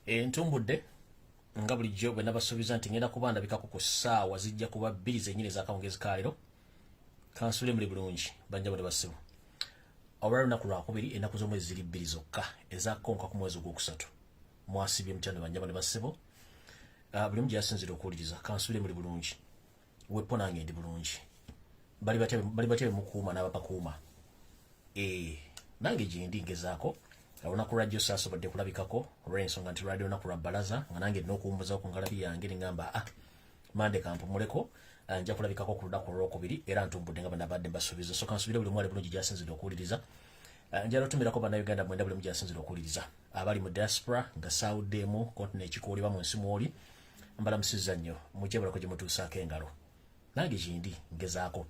Ntumbudde nga bulijjo bwe nabasuubiza nti ngenda kuba ndabikako ku ssaawa zijja kuba 2 zennyini ez'akawungezi ka leero. Kansule muli bulungi banja bwe basibu. Olwa lunaku lwakubiri ennaku z'omwezi ziri 2 zokka ezaakonka ku mwezi ogwokusatu. Mwasibye mutano banja bwe basibu. Buli mugi yasinzira okuwuliriza. Kansule muli bulungi. Wepo nange ndi bulungi. Bali batebe mukuuma n'abapakuuma. Nange gye ndi ngezaako. Olunaku lwajjo saasobodde kulabikako olw'ensonga nti lwali olunaku lwa bbalaza nga nange nina okuwummuzaako ku ngalabi yange ne ngamba mande kampumuleko nja kulabikako ku lunaku olwokubiri era ntumbudde nga banabadde mbasuubiza. So kansubire buli mwali bulungi gyasinzidde okuwuliriza. Njala otumirako bannayuganda mwenda buli mu gyasinzidde okuwuliriza. Abali mu diaspora nga saawuddeemu kontina ekikuulibwa mu nsi mwoli mbalamusizza nnyo mujje balako gye mutuusaako engalo. Nange gindi ngezaako.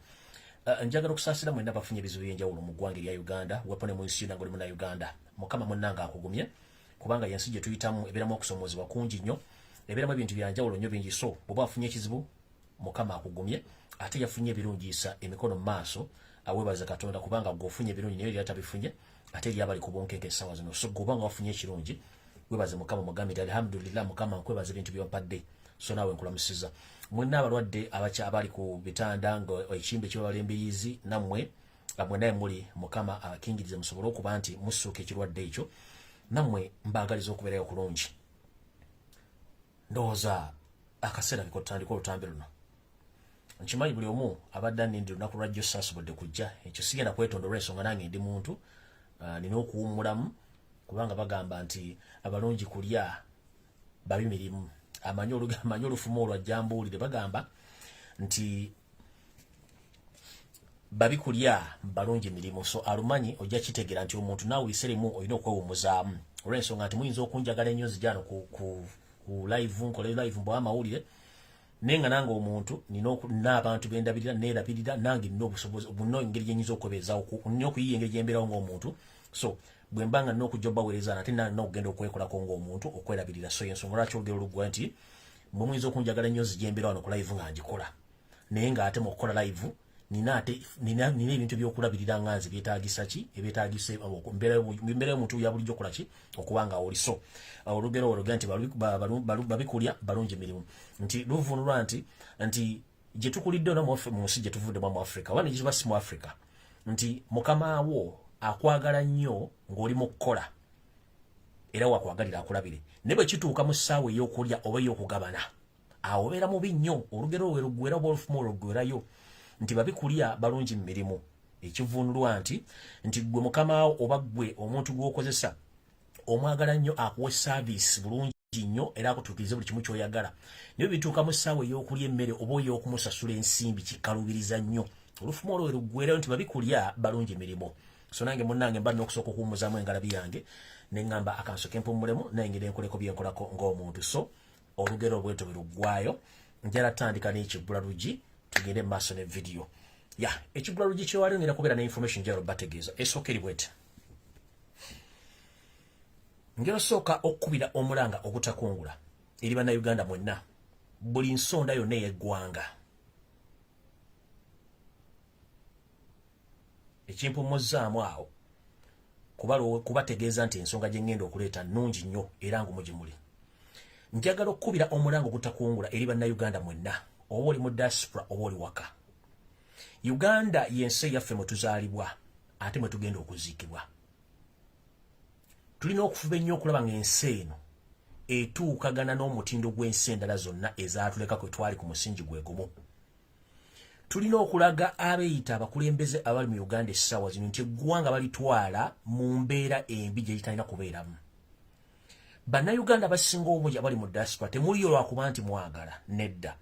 Njagala okusaasira mwenda bafunye ebizibu by'enjawulo mu ggwanga erya Uganda wepone mu nsi yonna ng'oli muna Uganda. Mukama munnanga akugumye kubanga yensi gye tuyitamu ebeeramu okusomoozebwa kungi nnyo, ebeeramu ebintu bya njawulo nnyo bingi. So bw'oba afunye ekizibu Mukama akugumye, ate yafunye ebirungiisa emikono mu maaso aweebaza Katonda kubanga gw'ofunye ebirungi naye era tabifunye ate eri abali ku bonkenke essaawa zino. So gw'obanga wafunye ekirungi weebaze Mukama mugambe nti alhamdulillah Mukama nkwebaza ebintu by'ompadde. So naawe nkulamusizza. Mwenna abalwadde abali ku bitanda ng'ekimbe kibabalembeyizi nammwe mwenna muli Mukama akingirize musobole okuba nti mussuuka ekirwadde ekyo nammwe mbaagaliza okubeerayo kulungi. Ndowooza akaseera kekotandika olutambi luno. Nkimanyi buli omu abadde anindi lunaku lwajjo saasobodde kujja. Ekyo sigenda kwetonda olw'ensonga nange ndi muntu nina okuwummulamu kubanga bagamba nti abalungi kulya babi mirimu. Amanyi olufumu olwa Jambuulire bagamba nti babi kulya balungi mirimu. So alumanyi ojja kitegeera nti omuntu naawe iseremu olina okwewummuzaamu olw'ensonga nti muyinza okunjagala ennyo nzijano ku live nkole live mbwa amawulire naye nga nange omuntu nina abantu bendabirira neerabirira nange nina obusobozi buno engeri gye nnyinza okwebeezaawo nina okuyiiya engeri gye mbeerawo ng'omuntu. So bwe mbanga nina okujja obaweereza nate nina okugenda okwekolako ng'omuntu okwerabirira. So y'ensonga lwaki olugero luggwa nti mwe muyinza okunjagala ennyo nzigye mbeera wano ku live nga ngikola naye ng'ate mu kukola live nina ebintu by'okulabirira nga nze byetaagisa ki ebyetaagisa mbeera y'omuntu ya bulijjo okola ki okuba nga oli. So olugero olwoga nti babikulya balungi mirimu nti luvunulwa nti gye tukulidde ono mu nsi gye tuvuddemu mu Africa wani giba si mu Africa nti mukama wo akwagala nnyo ng'oli mu kukola era wakwagalira akulabire ne bwe kituuka mu ssaawa ey'okulya oba ey'okugabana awo obeera mubi nnyo. Olugero olwo luggwera oba olufumu olwo luggwerayo nti babikulya balungi mu mirimu. Ekivunulwa nti gwe mukama wo oba gwe omuntu gw'okozesa omwagala nnyo akuwa service bulungi nnyo era akutuukirize buli kimu ky'oyagala naye bituuka mu ssaawa ey'okulya emmere oba ey'okumusasula ensimbi kikalubiriza nnyo. Olufumu olwo luggwerayo nti babikulya balungi mirimu. So nange munnange mba n'okusooka okuwummuzaamu engalabi yange ne ŋŋamba akansoke mpummulemu naye ngeri enkoleko byenkolako ng'omuntu. So olugero bwetyo bwe luggwayo. Njala tandika n'ekiggula luggi tugende mu maaso ne vidiyo. Ekiggula luggi kyewali ngenda kubeera ne information njala bategeeza esooka eri bwete. Ngero sooka okkubira omulanga ogutakungula eri bannayuganda mwenna buli nsonda yonna ey'eggwanga. Ekimpummuzaamu awo kubategeeza nti ensonga gye ŋŋenda okuleeta nnungi nnyo era ngumu gye muli. Njagala okkubira omulanga ogutakungula eri bannayuganda mwenna oba oli mu diaspora oba oli waka. Uganda y'ensi eyaffe mwe tuzaalibwa ate mwe tugenda okuziikibwa. Tulina okufuba ennyo okulaba ng'ensi eno etuukagana n'omutindo gw'ensi endala zonna ezaatuleka kwe twali ku musingi gwe gumu. Tulina okulaga abeeyita abakulembeze abali mu Uganda essaawa zino nti eggwanga balitwala mu mbeera embi gye litalina kubeeramu. Bannayuganda abasinga obungi abali mu diaspora temuliyo lwakuba nti mwagala, nedda.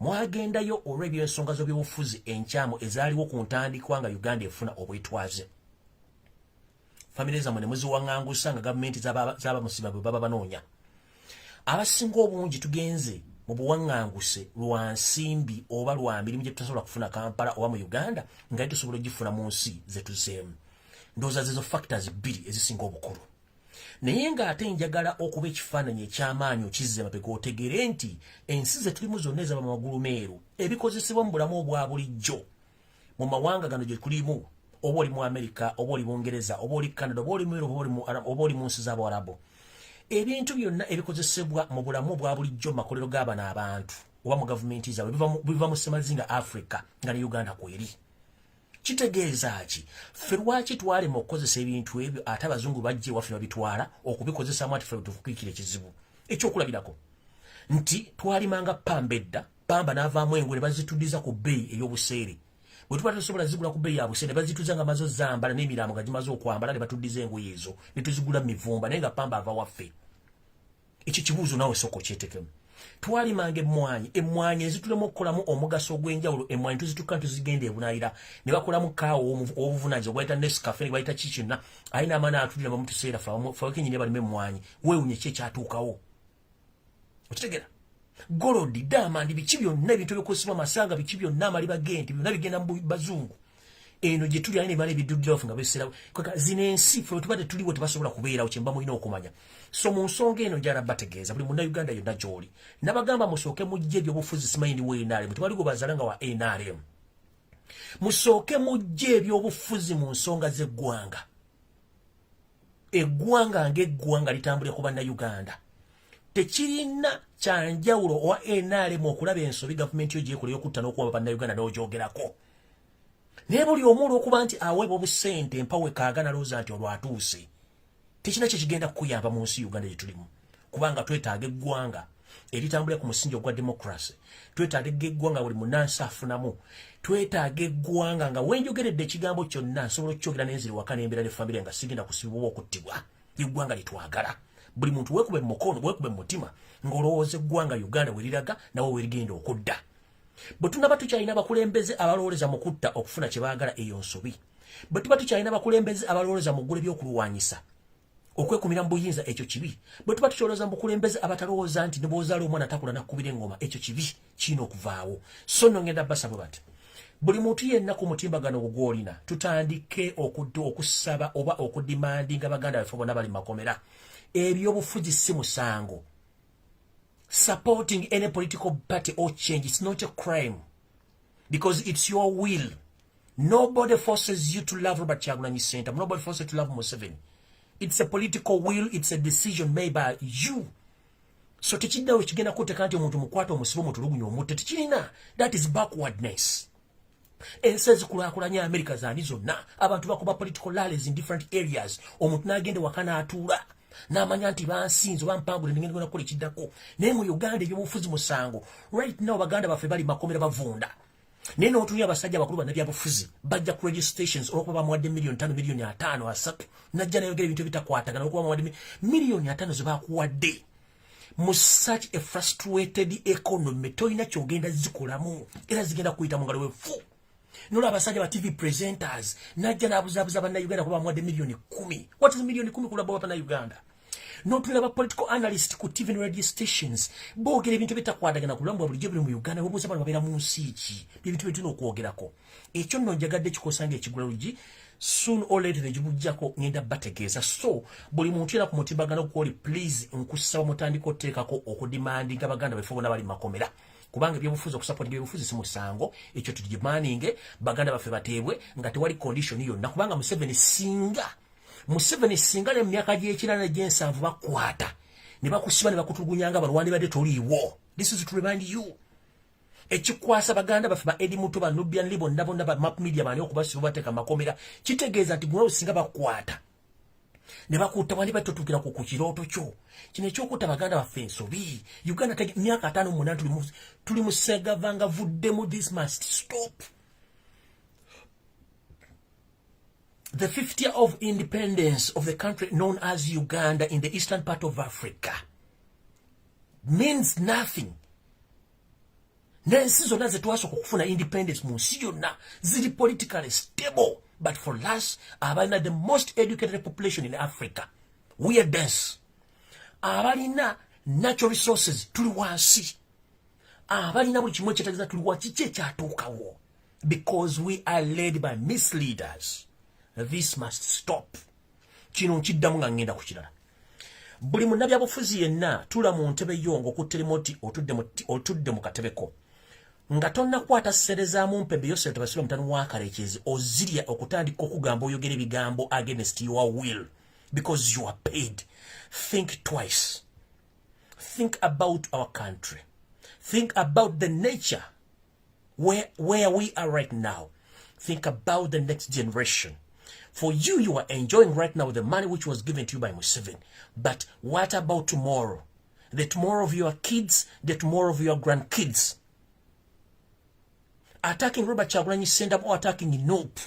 Mwagendayo olw'ebyensonga z'ebyobufuzi enkyamu ezaaliwo ku ntandikwa nga Uganda efuna obwetwaze. Famire zammwe ne muziwaŋŋangusa nga gavumenti z'abamusiba bwe baba banoonya. Abasinga obungi tugenze mu buwaŋŋanguse lwa nsimbi oba lwa mirimu gye tutasobola kufuna Kampala oba mu Uganda nga tusobola ogifuna mu nsi ze tuzeemu. Ndowooza zezo factors 2 ezisinga obukulu. Naye ng'ate njagala okuba ekifaananyi eky'amaanyi okizze mabega otegere nti ensi ze tulimu zonna ezaba mu magulu meeru ebikozesebwa mu bulamu obwa bulijjo mu mawanga gano gye tulimu oba oli mu Amerika oba oli Bungereza oba oli Canada oba oli mu Europe oba oli mu nsi z'Abawarabu ebintu byonna ebikozesebwa mu bulamu bwa bulijjo mu makolero g'abana abantu oba mu gavumenti zaabwe biva mu Semazinga Africa nga ne Uganda kweri. Kitegeeza ki? Ffe lwaki twalema okukozesa ebintu ebyo ate abazungu bajje waffe babitwala okubikozesa ati ffe tufukiikira ekizibu? Ekyokulabirako nti twalimanga pamba edda, pamba n'avaamu engo ne bazituddiza ku bbeeyi ey'obuseere. Bwe tuba tusobola zigula ku bbeeyi ya buseere ne bazituza nga mazo zambala n'emirambo nga gimaze okwambala ne batuddiza engoye ezo ne tuzigula mu mivumba naye nga pamba ava waffe. Ekyo kibuuzo naawe sooka okyetekemu. Twalimanga emmwanyi ezitulemu okukolamu omugaso ogw'enjawulo. Emmwanyi tuzituka tuzigenda ebunaayira ne bakolamu kaawo obuvunaanyizibwa bwayita Nescafe ne bayita kikyonna ayina amaana atulira mu tuseera fawekenyine balimu emmwanyi weewunye ki ekyatuukawo. Okitegeera? Golodi, diamond, biki byonna ebintu ebikozesebwa amasanga, biki byonna amaliba g'ente byonna bigenda mu bazungu. Eno gye tuli ne bale biduddira nga beserawo. Kaka zino ensi ffe tubadde tuliwo tebasobola kubeerawo kye mba mulina okumanya. So mu nsonga eno njala bategeeza buli munnayuganda yonna gy'oli. Nabagamba musooke mujje ebyobufuzi simanyi ndi wa NRM. Tewaliwo bazalanga wa NRM. Musooke mujje ebyobufuzi mu nsonga z'eggwanga. Eggwanga ng'eggwanga litambule ku bannayuganda. Tekirina kyanjawulo owa NRM okulaba ensobi gavumenti yo gy'ekola y'okutta n'okuwaba bannayuganda n'ogyogerako. Naye buli omu olw'okuba nti aweebwa obusente empawe kaagana looza nti olwatuuse. Tekina kye kigenda kukuyamba mu nsi Uganda gye tulimu. Kubanga twetaaga eggwanga eritambulira ku musingi ogwa democracy. Twetaaga eggwanga buli munnansi afunamu. Twetaaga eggwanga nga wenjogeredde ekigambo kyonna nsobola okukyogera n'enziri waka n'embeera ne famire nga sigenda kusibibwa okuttibwa. Eggwanga litwagala. Buli muntu weekube mu mukono, weekube mu mutima ng'olowooza eggwanga Uganda we liraga nawe we ligenda okudda. Bwe tunaba tukyalina abakulembeze abalowooleza mu kutta okufuna kye baagala eyo nsobi. Bwe tuba tukyalina abakulembeze abalowooleza mu ggula ebyokulwanyisa okwekumira mu buyinza ekyo kibi. Bwe tuba tukyolooza mu bukulembeze abatalowooza nti ne bw'ozaala omwana takula nakukubira engoma ekyo kibi kirina okuvaawo. So nno ngenda basaba bati buli muntu yenna ku mutimbagano gw'olina tutandike okusaba oba okudimandinga baganda baffe bonna bali makomera. Ebyobufuzi si musango. Supporting any political party or change, it's not a crime. Because it's your will. Nobody forces you to love Robert Kyagulanyi Sente. Nobody forces you to love Museveni. It's a political will. It's a decision made by you. So tekiddawo ekigenda kuteeka nti omuntu mukwata omusibe omutulugunya omutte. Tekirina. That is backwardness. Ensi ezikulaakulanya America zaani zonna. Abantu bakuba political rallies in different areas. Omuntu n'agenda waka n'atuula. N'amanya nti bansinze oba mpangule ngenda kukola ekiddako. Naye mu Uganda ebyobufuzi musango. Right now baganda baffe bali makomera bavunda. Naye n'otunya abasajja abakulu bannabyabufuzi bajja ku radio stations olw'okuba bamuwadde miliyoni 5 miliyoni 5 3 najja nayogera ebintu ebitakwatagana olw'okuba bamuwadde miliyoni 5 ze baakuwadde. Mu such a frustrated economy toyina kyogenda zikolamu era zigenda kuyita mu ngalo wefu. Nola abasajja ba TV presenters najja n'abuzaabuza bannayuganda kuba bamuwadde miliyoni 10. What is miliyoni 10 kulaba wa bannayuganda? Notulaba political analyst ku TV and radio stations boogera ebintu bitakwatagana ku bulamu bwa bulijjo buli mu Uganda bobuuza bano babeera mu nsi ki ebintu byetulina okwogerako. Ekyo nno njagadde kikosanga ekigula lugi soon or later negibujjako ngenda bategeeza. So buli muntu era ku mutimbagano gw'oli please nkusaba mutandika oteekako okudimandinga baganda baffe bonna bali makomera. Kubanga ebyobufuzi okusapota ebyobufuzi si musango ekyo tugimaninge baganda baffe bateebwe nga tewali condition yonna kubanga Museveni singa ne myaka gy'ekirana gy'ensanvu bakwata ne bakusiba ne bakutulugunyanga balwandi badde toliiwo. This is to remind you. Ekikwasa baganda baffe ba Edi Muto ba Nubian Libo bonna ba Map Media bani okubasiba bateeka makomera kitegeeza nti gwe singa bakwata ne bakutta wandi batotukira ku kirooto kyo. Kino ekyokutta baganda baffe ensobi. Uganda myaka 5 tuli mu segavanga vuddemu. This must stop. The 50th year of independence of the country known as Uganda in the eastern part of Africa means nothing. Nensi zonna ze twasooka okufuna independence mu nsi yonna ziri politically stable, but for us abalina the most educated population in Africa we are dense. Abalina natural resources tuli wansi. Abalina buli kimu ekyetaagisa tuli wansi. Kiki ekyatuukawo? Because we are led by misleaders. This must stop. Kino nkiddamu nga ngenda ku kirala. Buli munnabyabufuzi yenna tula mu ntebe yongo ku terimoti otudde mu katebeko. Nga tonnakwata sserezaamu mpembe yose tebasula mutano w'akareekezi ozirya okutandika okugamba oyogera ebigambo against your will because you are paid. think twice. Think about our country. Think about the nature where we are right now. Think about the next generation. For you, you are enjoying right now the money which was given to you by Museveni. But what about tomorrow? The tomorrow of your kids, the tomorrow of your grandkids. Attacking Robert Kyagulanyi Ssentamu or attacking Nope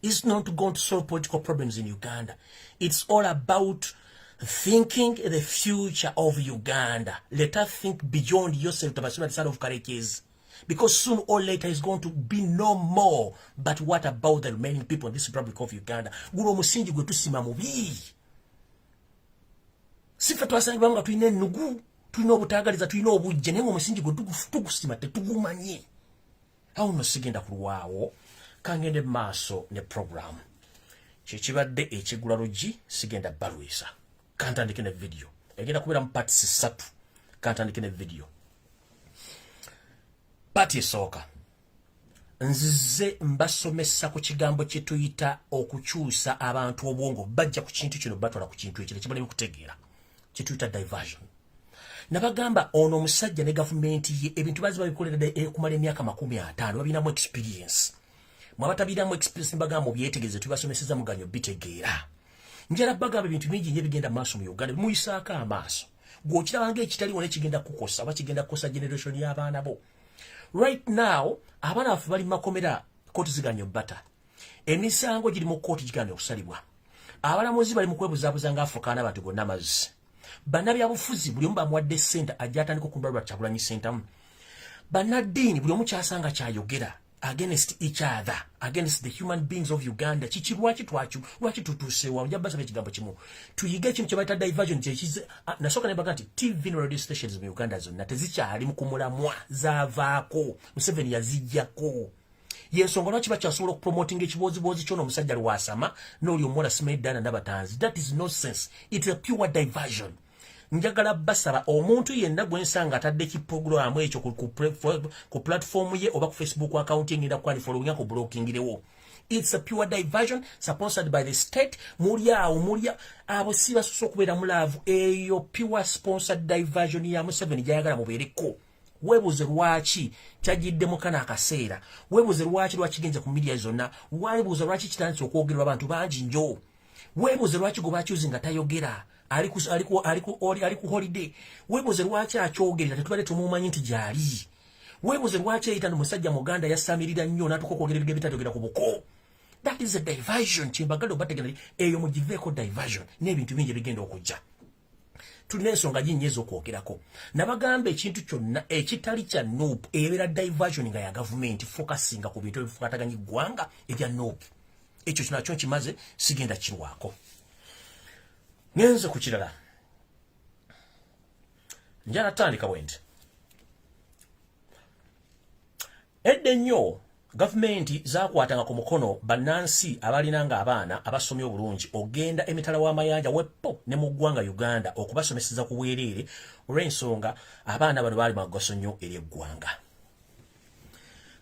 is not going to solve political problems in Uganda. It's all about thinking the future of Uganda. Let us think beyond yourself to the side of Karekezi. Because soon or later is going to be no more. But what about the remaining people in this Republic of Uganda? Gulo musingi gwe tusima mubi. Sifa twasanga nga tulina ennugu, tulina obutagaliza, tulina obujje, naye omusingi gwe tugusima tetugumanye. Awo nno sigenda kulwawo, kangende maaso ne program. Kyekibadde ekigula lugi sigenda balwisa. Kantandike ne video. Egenda kubeera mu parts 3. Kantandike ne video. Pati esooka. Nzize mbasomesa ku kigambo kye tuyita okukyusa abantu obwongo bajja ku kintu kino batwala ku kintu ekyo kibali kutegeera. Kye tuyita diversion. Nabagamba ono omusajja ne gavumenti ye ebintu bazi babikolera kumala emyaka 50 babinamu experience. Mwabatabiramu experience mbagamba obyetegeeze tubasomeseza muganyo bitegeera. Njala bagamba ebintu bingi nnyo bigenda maaso mu Uganda muyisaako amaaso. Gw'okirabanga ekitali wona kigenda kukosa oba kigenda kukosa generation y'abaana bo. Right now, abaana baffe bali makomera kooti ziganyo bata. Emisango giri mu kooti giganyo okusalibwa. Abalamuzi bali mu kwebuzaabuza nga afuukaana abantu gonna amazzi. Bannabyabufuzi buli omu bamuwadde ssente ajja atandika okulwala Kyagulanyi Ssentamu. Bannaddiini buli omu kyasanga kyayogera against each other, against the human beings of Uganda. Chichi lwaki tutuuseewo njabasaba ekigambo kimu. Tuyiga ekintu kye bayita diversion kyekize. Nasooka ne baga nti TV radio stations mu Uganda zonna tezikyali mu kumulamwa zaavaako. Museveni yazijjako. Yensonga lwaki bakyasobola okupromotinga ekibooziboozi ky'ono omusajja lwasama n'oli omuwola Simaidana n'abatanzi. That is nonsense. It's a pure diversion. Njagala basaba omuntu yenna gwensanga atadde kiprogramu ekyo ku platform ye oba ku Facebook account ye ngenda kwani following ko blockingirewo. It's a pure diversion sponsored by the state. Mulia abo siba soso kubeera mulavu eyo pure sponsored diversion ya Museveni jayagala mubeereko. Webuze lwaki kyagiddemu kana akaseera. Webuze lwaki lwakigenze ku media zonna. Webuze lwaki kitandise okwogerwa abantu bangi nnyo. Webuze lwaki go bakyuzinga tayogera. Aliku holiday. Webuze lwaki akyogerera tetubale tumumanyi nti gyali. Webuze lwaki eyita n'omusajja Muganda yasamirira nnyo n'atuka okwogerera ebitayogera ku buko. That is a diversion. Chimbagalo bategera eyo mugiveeko diversion n'ebintu bingi bigenda okujja. Tulina ensonga nnyingi ez'okwogerako. Nabagamba ekintu kyonna ekitali kya NUP ebeera diversion nga ya gavumenti focusinga ku bintu ebifuataganya eggwanga ebya NUP. Ekyo kinakyo kimaze sigenda kirwako. Ngenze ku kirala. Njala tandika bwendi. Edde nnyo gavumenti zaakwatanga ku mukono bannansi abalinanga abaana abasomye obulungi ogenda emitala w'amayanja weppo ne mu ggwanga Uganda okubasomeseza ku bwereere olw'ensonga abaana bano baali magaso nnyo eri eggwanga.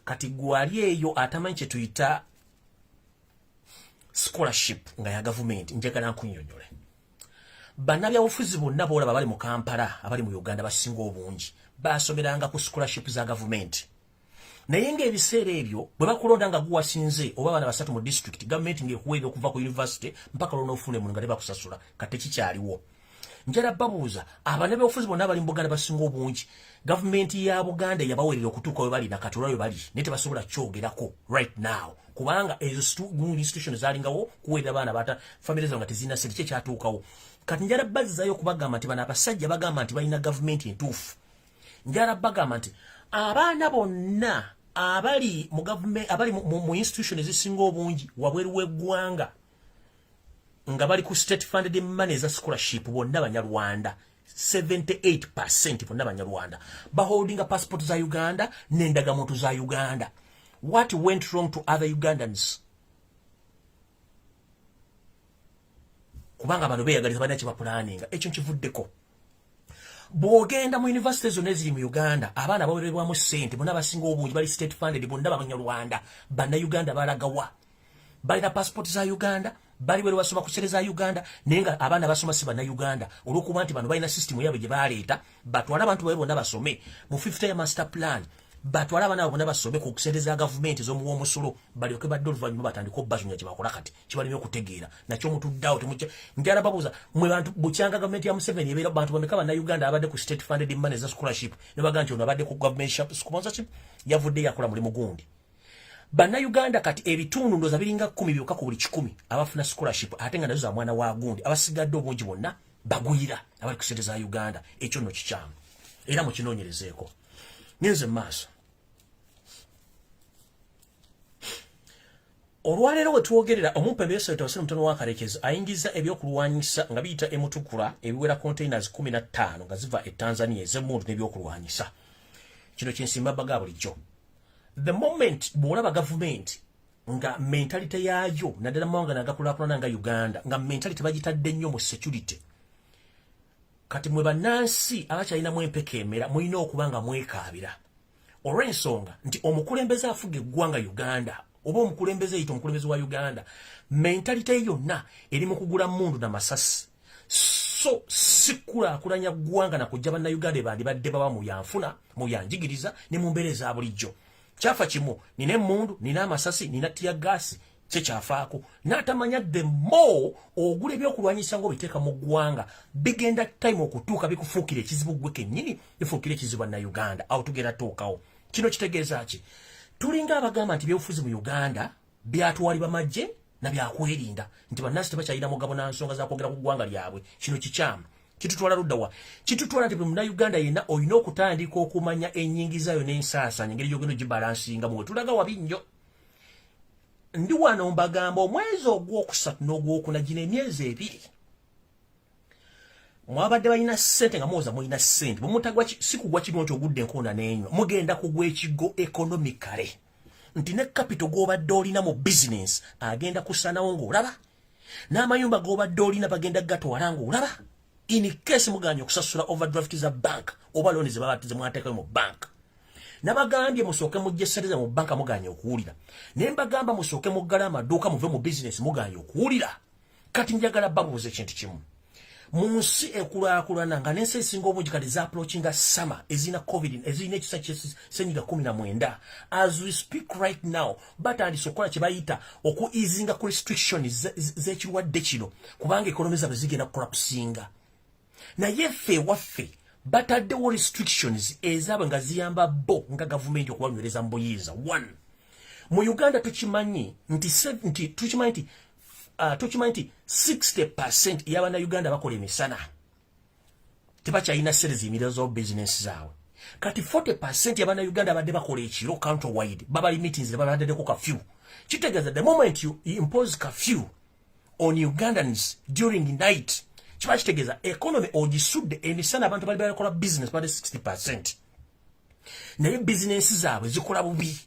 Kati gwali eyo atamanyi kye tuyita scholarship nga ya gavumenti njagala nkunnyonnyole. Bannabyabufuzi bonna boolaba bali mu Kampala abali mu Uganda basinga obungi basomeranga ku scholarship za gavumenti. Naye ng'ebiseera ebyo bwe bakulonda nga guwasinze oba abaana basatu mu district gavumenti ng'ekuweebwa okuva ku university mpaka lw'onoofune mu nga tebakusasula kati kikyaliwo. Njala babuuza abannabyabufuzi bonna abali mu Buganda basinga obungi gavumenti ya Buganda yabaweerera okutuuka we bali na kati olwa we bali naye tebasobola kyogerako right now kubanga ezo institutions zalingawo kuweerera abaana bata famire zaabwe nga tezirina sente kye kyatuukawo. Kati njala bazzayo okubagamba nti bano abasajja bagamba nti balina gavumenti entuufu. Njala bagamba nti abaana bonna abali mu government abali mu institutions ezisinga obungi wabweru w'eggwanga nga bali ku state funded money za scholarship bonna Banyarwanda 78% bonna Banyarwanda baholdinga passport za Uganda n'endagamuntu za Uganda. What went wrong to other Ugandans? Kubanga bano beeyagaliza balina kye bapulaninga ekyo nkivuddeko. Bw'ogenda mu university zonna eziri mu Uganda abaana baweererwamu ssente bonna basinga obungi bali state funded bonna Banyarwanda Bannayuganda balagawa balina passport za Uganda bali bwe basoma ku sereza Uganda nenga abaana basoma si bana Uganda olwokuba nti bano balina system yabwe gye baleeta batwala abantu bawe bonna basome mu 50 master plan batwala abaana bonna basome ku sereza government z'omuwa omusolo balyoke badde oluvannyuma batandika obbazunya kye bakola kati kibalimi okutegeera nakyo mutuddawo temuja njala babuuza mwe bantu bukyanga government ya Museveni ebeera bantu bameka bana Uganda abadde ku state funded money za scholarship ne baga nti ono abadde ku government sponsorship yavudde yakola mulimu gundi bana Uganda kati ebitundu ndoza biringa 10 byokka ku buli 10 abafuna scholarship ate nga nazo za mwana wa gundi abasigadde obungi bonna bagwira abali ku state za Uganda ekyo no kikyamu era mu kinoonyerezeeko nyenze maaso olwaleero we twogerera omumpembeeso etawasire mutono wa Karekezi ayingiza ebyokulwanyisa nga biyita emutukula ebiwera containers 15 nga ziva e Tanzania ez'emmundu n'ebyokulwanyisa kino kinsimba baga bulijjo the moment bw'olaba government nga mentality yaayo naddala mawanga nagakulaakulana nga Uganda nga mentality bagitadde nnyo mu security kati mwe bannansi abakyalinamu empeka emera mulina okuba nga mwekaabira olw'ensonga nti omukulembeze afuga eggwanga Uganda oba omukulembeze yita omukulembeze wa Uganda mentality yonna eri mu kugula mmundu na masasi so sikulaakulanya ggwanga na kujja banna Uganda bandi badde baba mu yanfuna mu yanjigiriza ne mu mbeera eza bulijjo kyafa kimu nina emmundu nina amasasi nina tia gasi kyekyafaako n'atamanya the more ogula ebyokulwanyisa ng'obiteeka mu ggwanga bigenda time okutuuka bikufuukira ekizibu gwe kennyini bifuukira ekizibu na Uganda awo tugenda tuukawo kino kitegeeza ki tulinga abagamba nti byobufuzi mu Uganda byatwalibwa magye na byakwerinda nti bannansi tebakyalina mugabo na nsonga za kwogera ku ggwanga lyabwe kino kikyamu kitutwala luddawa kitutwala nti bwe Munnayuganda yenna olina okutandika okumanya ennyingizayo n'ensaasanya engeri gy'ogenda ogibalansinga muwe tulaga wabi nnyo ndi wano mbagamba omwezi ogwokusatu n'ogwokuna gino emyezi ebiri mwabadde balina ssente nga muwoza mulina ssente bwemutagwa si kugwa kimu nti ogudde enkoona n'enywa mugenda kugwa ekigo economically nti ne capital gw'obadde olina mu business agenda kusanawo ng'olaba n'amayumba g'obadde olina bagenda gatwala ng'olaba in case muganya okusasula overdraft za bank oba looni ze babatize mwateekayo mu bank nabagambye musooke mujje ssereza mu banka muganya okuwulira ne mbagamba musooke muggala amaduuka muve mu business muganya okuwulira kati njagala babuuza ekintu kimu mu nsi ekulaakulana nga n'ensi esinga obungi kati za approachinga summer ezina covid ezina ekisa ky'essenyiga 19 as we speak right now batandise okukola kye bayita okuizinga ku restrictions z'ekirwadde kino kubanga ekonomi zaabwe zigenda kukolapsinga naye ffe waffe bataddewo restrictions ezaabwe nga ziyamba bo nga gavumenti okubanywereza mu buyinza 1 mu Uganda tukimanyi nti 60% y'abaana Uganda bakola emisana tebakyalina ssente ziyimiriza zo business zaabwe kati 40% y'abaana Uganda badde bakola ekiro countrywide babali meetings babaddeko kafyu kitegeeza the moment you impose curfew on Ugandans during night kiba kitegeeza economy ogisudde emisana abantu bali bakola business badde 60% naye business zaabwe zikola bubi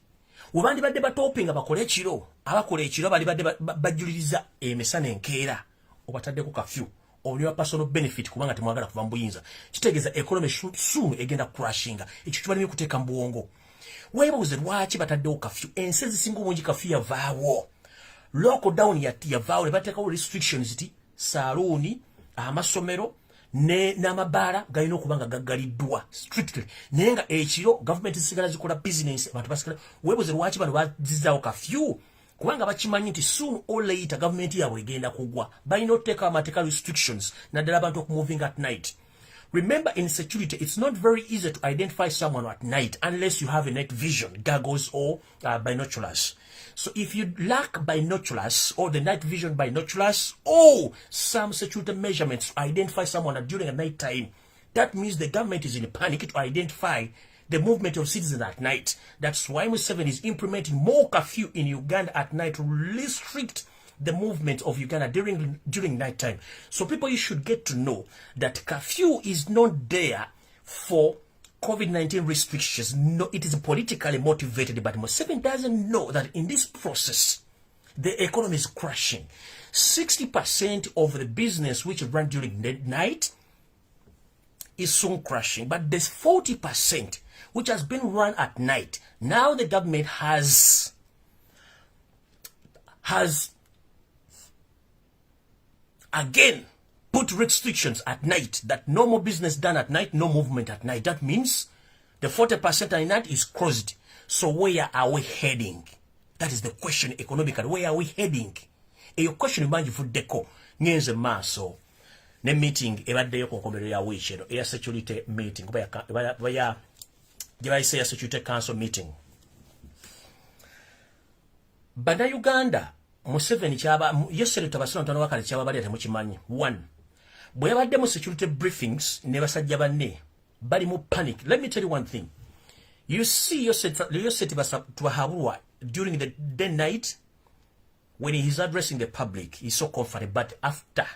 wabandi badde batopinga bakole ekiro abakola ekiro bali badde bajuliriza emisana enkeera obataddeko kafyu onyowa personal benefit kubanga temwagala kuva mu buyinza kitegeeza economy soon egenda crashinga ekyo kibalimi kuteeka mu bwongo weebuuze lwaki bataddewo kafyu ensi ezisinga obungi kafyu yavaawo lockdown yavaawo ne bateekawo restrictions ti saluuni amasomero n'amabaala galina okuba nga gaggaliddwa strictly naye nga ekiro gavumenti zisigala zikola business abantu basigala weebuuze lwaki bano bazizzaawo kafyu kubanga bakimanyi nti soon or later gavumenti yaabwe egenda kugwa balina okuteekawo amateeka restrictions naddala abantu okumoving at night. Remember, in security, it's not very easy to identify someone at night unless you have a night vision, goggles or binoculars. So if you lack binoculars or the night vision binoculars or some security measurements to identify someone during a night time, that means the government is in a panic to identify the movement of citizens at night. That's why Museveni is implementing more curfew in Uganda at night to restrict the movement of Uganda during night time. So people, you should get to know that curfew is not there for COVID-19 restrictions. No, it is politically motivated, but Museveni doesn't know that in this process, the economy is crashing. 60% of the business which run during the night is soon crashing, but there's 40% which has been run at night. Now the government has again put restrictions at night, that no more business done at night, no movement at night. That means the 40% at night is closed. So where are we heading? That is the question economically. Where are we heading? Your question manji for deco. Nyenze maso. Ne meeting ebaddeyo ku nkomerero ya wiiki eno eya security meeting baya gyebayise ya security council meeting. Bannayuganda Museveni kyaba yesterday tabasira ntano wakale kyaba bali temukimanyi. 1. Bwe yabadde mu security briefings ne basajja banne bali mu panic. Let me tell you one thing. You see Yoseti Bahabulwa during the day night when he's addressing the public, he's so confident, but after,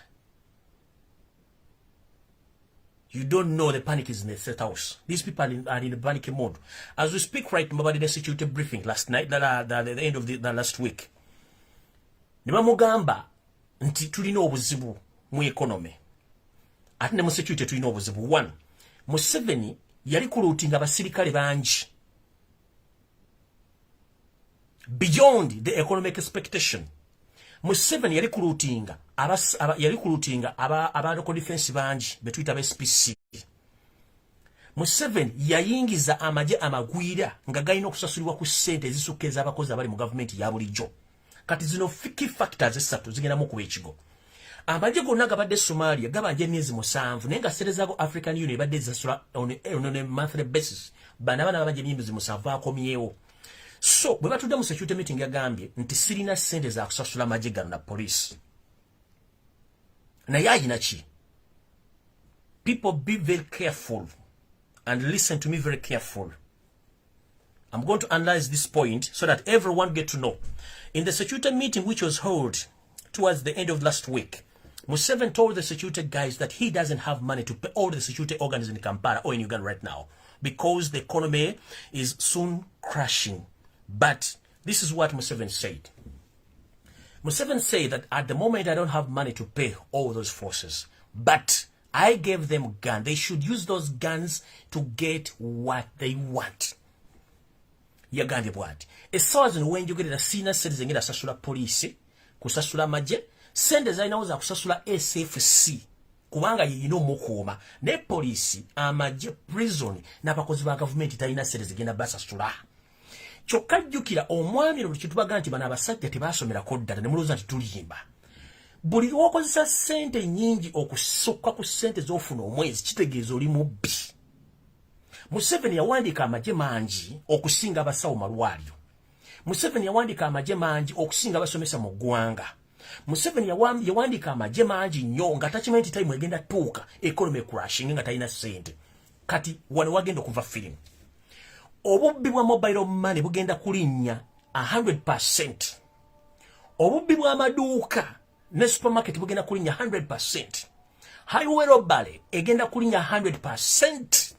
you don't know the panic is in the State House. These people are in the panic mode. As we speak right now, about the security briefing last night, the end of the last week, Nimamugamba, nti tulina obuzibu mu economy. Ate ne mu security tulina obuzibu. 1. Museveni yali kulutinga abasirikale bangi beyond the economic expectation. Museveni yali kulutinga aba local defense bangi betwita ba SPC. Museveni yayingiza amaje amagwira nga galina okusasulibwa ku sente ezisukeza abakozi abali mu government ya bulijjo. Kati zino key factors esatu zigenda mu kuba ekigo. Amaje gonna gabadde Somalia gabanje emyezi 7 naye nga serezako African Union badde zasula on a monthly basis. Bana babanje emyezi 7 akomyewo. So bwe batudde mu security meeting yagambye nti sirina sente za kusasula amaje gano na police. Na yayina ki? People be very careful and listen to me very careful. I'm going to analyze this point so that everyone get to know. In the security meeting which was held towards the end of last week, Museveni told the security guys that he doesn't have money to pay all the security organs in Kampala or in Uganda right now because the economy is soon crashing. But this is what Museveni said. Museveni said that at the moment I don't have money to pay all those forces, but I gave them guns. They should use those guns to get what they want. Yagambye bwati essaawa zino wenjogerera sina sente zengenda sasula poliisi kusasula maje sente zalinawo za kusasula SFC kubanga yino mukuuma ne poliisi amaje prison n'abakozi ba gavumenti talina sente zigenda basasula. Kyokka jjukira omwami lwe kitubaga nti bano abasajja tebasomerako ddala ne mulowooza nti tuliyimba. Buli lw'okozesa sente nnyingi okusukka ku sente z'ofuna omwezi kitegeeza oli mubbi. Museveni yawandiika amaje mangi okusinga abasawo malwaliro. Museveni yawandiika amaje mangi okusinga abasomesa mu ggwanga. Museveni yawandiika amaje mangi nnyo nga takimanyi nti time egenda tuuka economy crashing nga talina sente. Kati wano wagenda okuva firimu. Obubbi bwa mobile money bugenda kulinnya 100%. Obubbi bwa maduuka ne supermarket bugenda kulinnya 100%. Highway robbery egenda kulinnya 100%.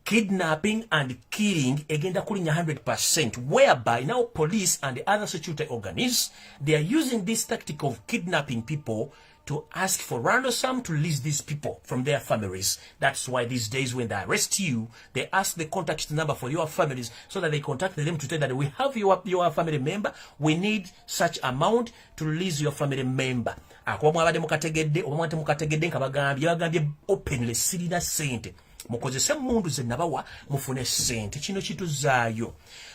Kidnapping and killing egenda kulinnya 100%, whereby now police and the other security organs, they are using this tactic of kidnapping people to ask for ransom to release these people from their families. That's why these days when they arrest you, they ask the contact number for your families so that they contact them to tell that we have your family member, we need such amount to release your family member. Akuba mwabadde mukategedde oba mwate mukategedde nka bagambye openly sirina sente. Mukozese mundu ze nabawa mufune sente kino kituzaayo.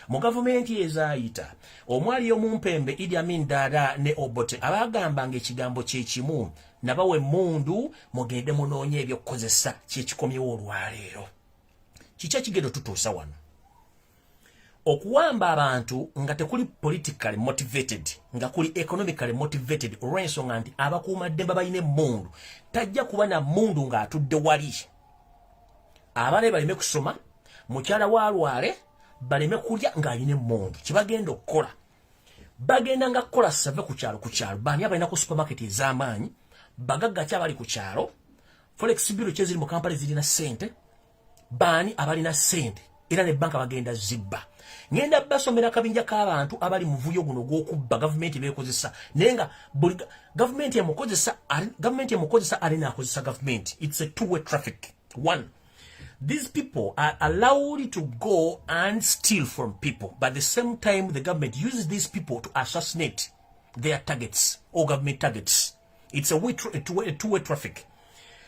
Mu gavumenti ezaayita omwali omumpembe Idi Amin Dada ne Obote abagambanga ekigambo kyekimu nabawe mundu mugende munoonye ebyokukozesa kyekikomyewo olwaleero. Kiki kigendo tutuusa wano? Okuwamba abantu nga tekuli politically motivated nga kuli economically motivated olw'ensonga nti abakuumaddemba balina mundu tajja kuba na mundu ng'atudde wali. Abaana baleme kusoma, mukyala walwale baleme kulya ng'alina emmundu. Kibagenda okukola bagenda nga kukola save ku kyalo baani abalina ku supermarket ez'amaanyi bagagga ki abali ku kyalo flexibility kyeziri mu kampala zirina sente baani abalina sente era ne banka bagenda zibba. Ngenda basomera kabinja k'abantu abali mu vuyo guno gw'okubba gavumenti beekozesa naye nga buli gavumenti emukozesa alina akozesa gavumenti. It's a two-way traffic. 1. These people are allowed to go and steal from people, but at the same time, the government uses these people to assassinate their targets or government targets. It's a two-way traffic.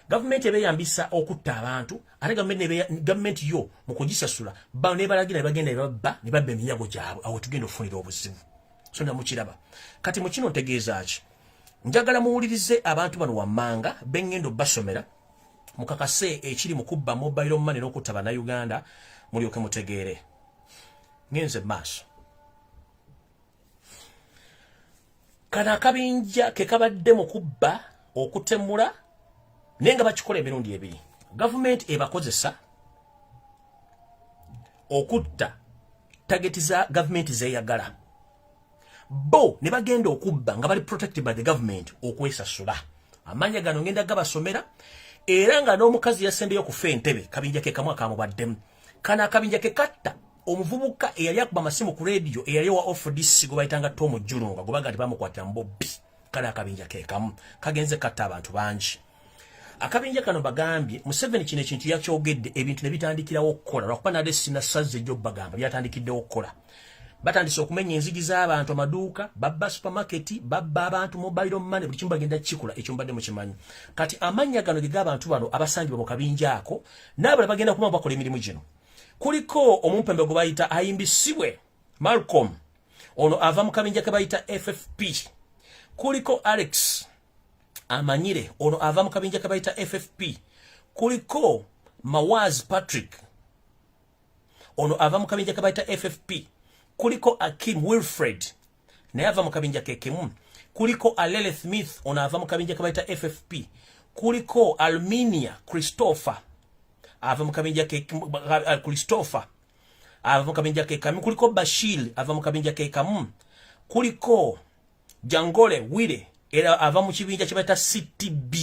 Government ebe yambisa okutta abantu ate government yo mukujisasula ba ne balagira bagenda babba ne babbe eminyago gyabwe awo tugenda ofunira obuzibu so ndamukiraba kati mu kino ntegeeza ki njagala muwulirize abantu bano wammanga bengendo basomera mukakase ekiri mukubba mobile money n'okutta bana Uganda mulyoke mutegeere ngenze maaso kana kabinja ke kabadde mukubba okutemula nenga bakikola emirundi ebiri government ebakozesa okutta target za government zeyagala bo ne bagenda okubba nga bali protected by the government okwesasula amanya gano ngenda gabasomera era nga n'omukazi yasembeyo ku Sente kabinja ke kamwa kamubaddemu kana kabinja ke katta omuvubuka eyali akuba masimu ku radio eyali wa off this go bayitanga Tom Julunga go bagati bamukwata mbobbi kana kabinja ke kamu kagenze katta abantu banji akabinja kano bagambye Museveni kino ekintu yakyogedde ebintu ne bitandikirawo okukola lwakuba nade sina sazze ejjo bagamba byatandikiddewo okukola batandise okumenya enzigi z'abantu amaduuka babba supermarket babba abantu mobile money buli kimu bagenda kikula ekyo mbadde mukimanyi kati amanya gano g'abantu bano abasangibwa mu kabinja ako n'abalala bagenda kuma bakola emirimu gino kuliko omumpembe gwe bayita ayimbisibwe Malcolm ono ava mu kabinja ke bayita FFP kuliko Alex amanyire ono ava mu kabinja ke bayita FFP kuliko Mawaz Patrick ono ava mu kabinja ke bayita FFP kuliko Akim Wilfred naye ava mu kabinja ke kimu kuliko Alele Smith ono ava mu kabinja ke bayita FFP kuliko Alminia Christopher ava mu kabinja ke Christopher ava mu kabinja ke kamu kuliko Bashir ava mu kabinja ke kamu kuliko Jangole Wile era ava mu kibinja kye bayita CTB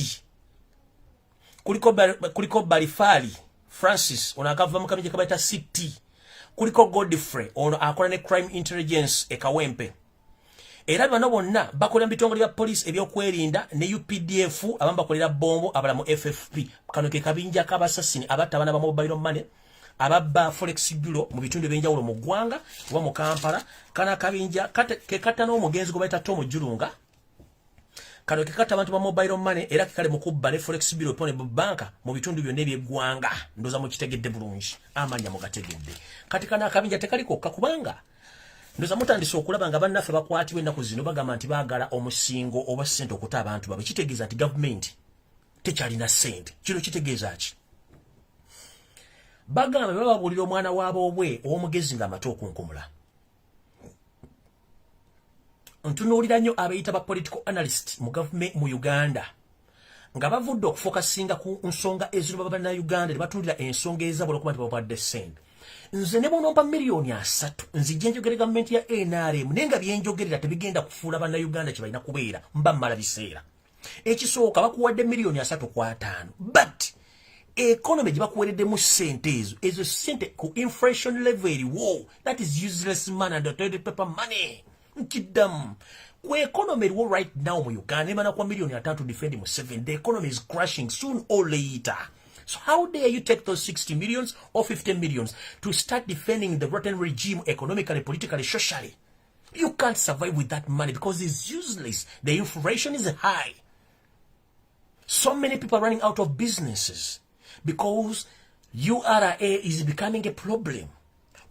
kuliko Balifali Francis ono akava mu kabinja ke bayita CT kuliko Godfrey ono akola ne crime intelligence ekawempe era bano bonna bakola mu bitongole bya police ebyokwerinda ne UPDF abamba kolera bombo abala mu FFP kano ke kabinja kabasasini abatta abana ba mobile money ababba forex bureau mu bitundu ebyenjawulo mu ggwanga oba mu Kampala kana kabinja ke kata n'omugenzi gwe bayita Tom Julunga kano ke kata abantu ba mobile money era kale mu kubba ne forex bureau pone banka mu bitundu byonna eby'eggwanga ndoza mu kitegedde bulungi amanya mu gategedde kati kana kabinja tekaliko kakubanga ndoza mutandise okulaba nga bannaffe bakwatibwa ennaku zino bagamba nti baagala omusingo oba ssente okuta abantu babe kitegeeza nti gavumenti tekyalina ssente kino kitegeeza ki bagamba bababuulira omwana waabwe ow'omugezi ng'amate okunkumula ntunuulira nnyo abayita ba political analyst mu government mu Uganda nga bavudde okufokasinga ku nsonga ezino baba Uganda ne batuulira ensonga ezabula okuba nti babawadde ssente nze ne bonomba miliyoni 3 nzijja njogere gavumenti ya NRM nenga byenjogerera tebigenda kufuula bana Uganda kye balina kubeera mba mmala biseera ekisooka bakuwadde miliyoni 3 ku 5 but economy gye bakuwereddemu ssente ezo ssente ku inflation level wo that is useless money and toilet paper money nkiddamu ku economy wo right now mu Uganda emana kwa miliyoni 3 to defend Museveni the economy is crashing soon or later. So how dare you take those 60 millions or 50 millions to start defending the rotten regime economically, politically, socially? You can't survive with that money because it's useless. The inflation is high. So many people are running out of businesses because URA is becoming a problem.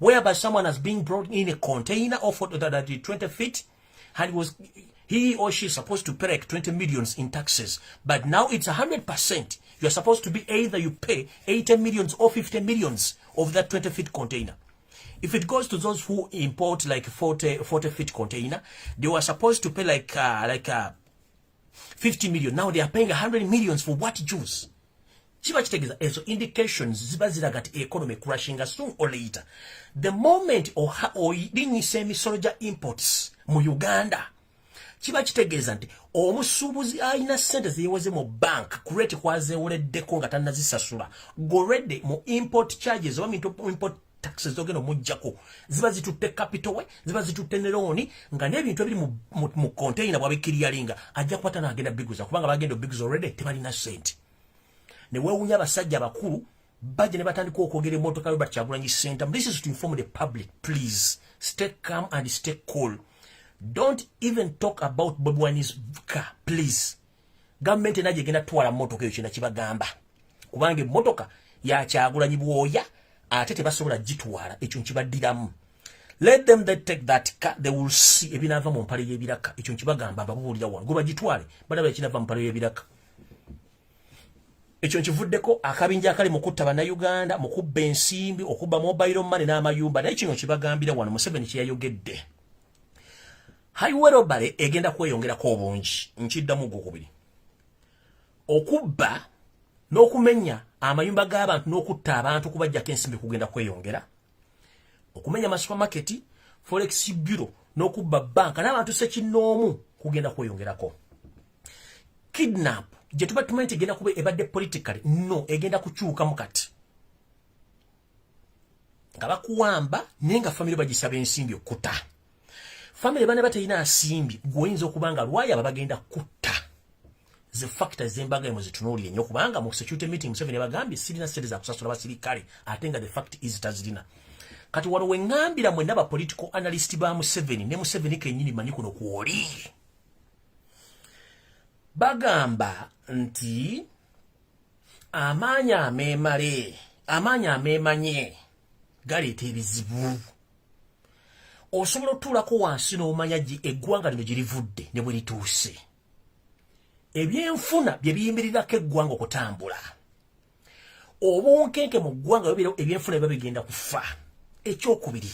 Whereby someone has been brought in a container of 20 feet and he or she is supposed to pay like 20 millions in taxes. But now it's 100%. You're supposed to be either you pay 80 millions or 50 millions of that 20 feet container. If it goes to those who import like 40 feet container, they were supposed to pay like 50 million. Now they are paying 100 millions for what juice? Chiba chitegeza ezo indications ziba ziraga ti economy crashing soon or later. The moment or linyise emisolo imports mu Uganda kiba kitegeeza nti omusuubuzi alina ssente zeyewoze mu bank kurete kwazeewoleddeko nga tannazisasula goredde mu import charges oba import taxes zogenda omuggyako ziba zitutte capital we ziba zitutte ne looni nga n'ebintu ebiri mu container bwabikiriyalinga ajja kukwata n'agenda biguza kubanga bagenda biguza already tebalina ssente ne weewunya abasajja abakulu bajja ne batandika okwogera emmotoka Robert Kyagulanyi Center. This is to inform the public. Please stay calm and stay cool. Don't even talk about Bobi Wine's car, please. Government enaje genda twala motoka eyo kina kibagamba. Kubange motoka ya Kyagulanyi bwoya ate tebasobola gitwala ekyo nkibaddiramu. Let them take that car, they will see ebinava mu mpale y'ebiraka ekyo nkibagamba babuulira wano goba gitwale balaba ekinava mu mpale y'ebiraka. Ekyo nkivuddeko akabinja akali mu kutta bannayuganda mu kubba ensimbi okubba mobile money n'amayumba naye kino kibagambira wano Museveni kyeyayogedde. Highway robbery egenda kweyongerako obungi nkiddamu gwokubiri. Okubba n'okumenya amayumba g'abantu n'okutta abantu kubajjako ensimbi kugenda kweyongera. Okumenya ma supermarket, forex bureau n'okubba banka n'abantu sekinnoomu kugenda kweyongerako. Kidnap je department egenda kuba ebadde politically no egenda kukyukamu kati. Nga bakuwamba nenga family bagisaba ensimbi okutta. Family bana batayina asimbi goyinza okubanga lwaya babagenda kutta. The factors zembaga mu zitunuli ennyo kubanga mu security meeting Museveni bagambye sirina sente za kusasula basirikale atenga the fact is tazirina. Kati wano wengambira mwe naba political analyst ba Museveni ne Museveni kenyini manyi kuno kuoli. Bagamba nti amanya amemanye galeeta ebizibu. Osobola otuulako wansi n'omanya eggwanga lino gye livudde ne bwe lituuse. Ebyenfuna bye biyimirirako eggwanga okutambula. Obunkenke mu ggwanga ebyenfuna biba bigenda kufa. Ekyokubiri,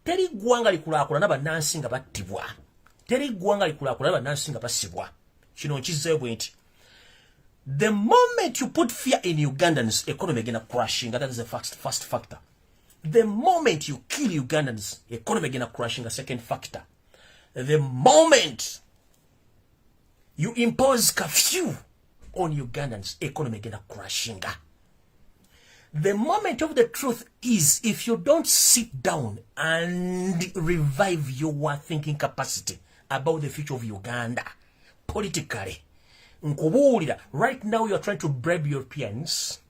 teri ggwanga likulaakulana bannansi nga battibwa. Teri ggwanga likulaakulana bannansi nga basibwa. Kino nkizzeeyo bwe nti the moment you put fear in Ugandans, economy egenda crashing. That is the first factor. The moment you kill Ugandans, economy egenda crashing. A second factor. The moment you impose curfew on Ugandans, economy egenda crashing. The moment of the truth is, if you don't sit down and revive your thinking capacity about the future of Uganda, politically, right now you are trying to bribe Europeans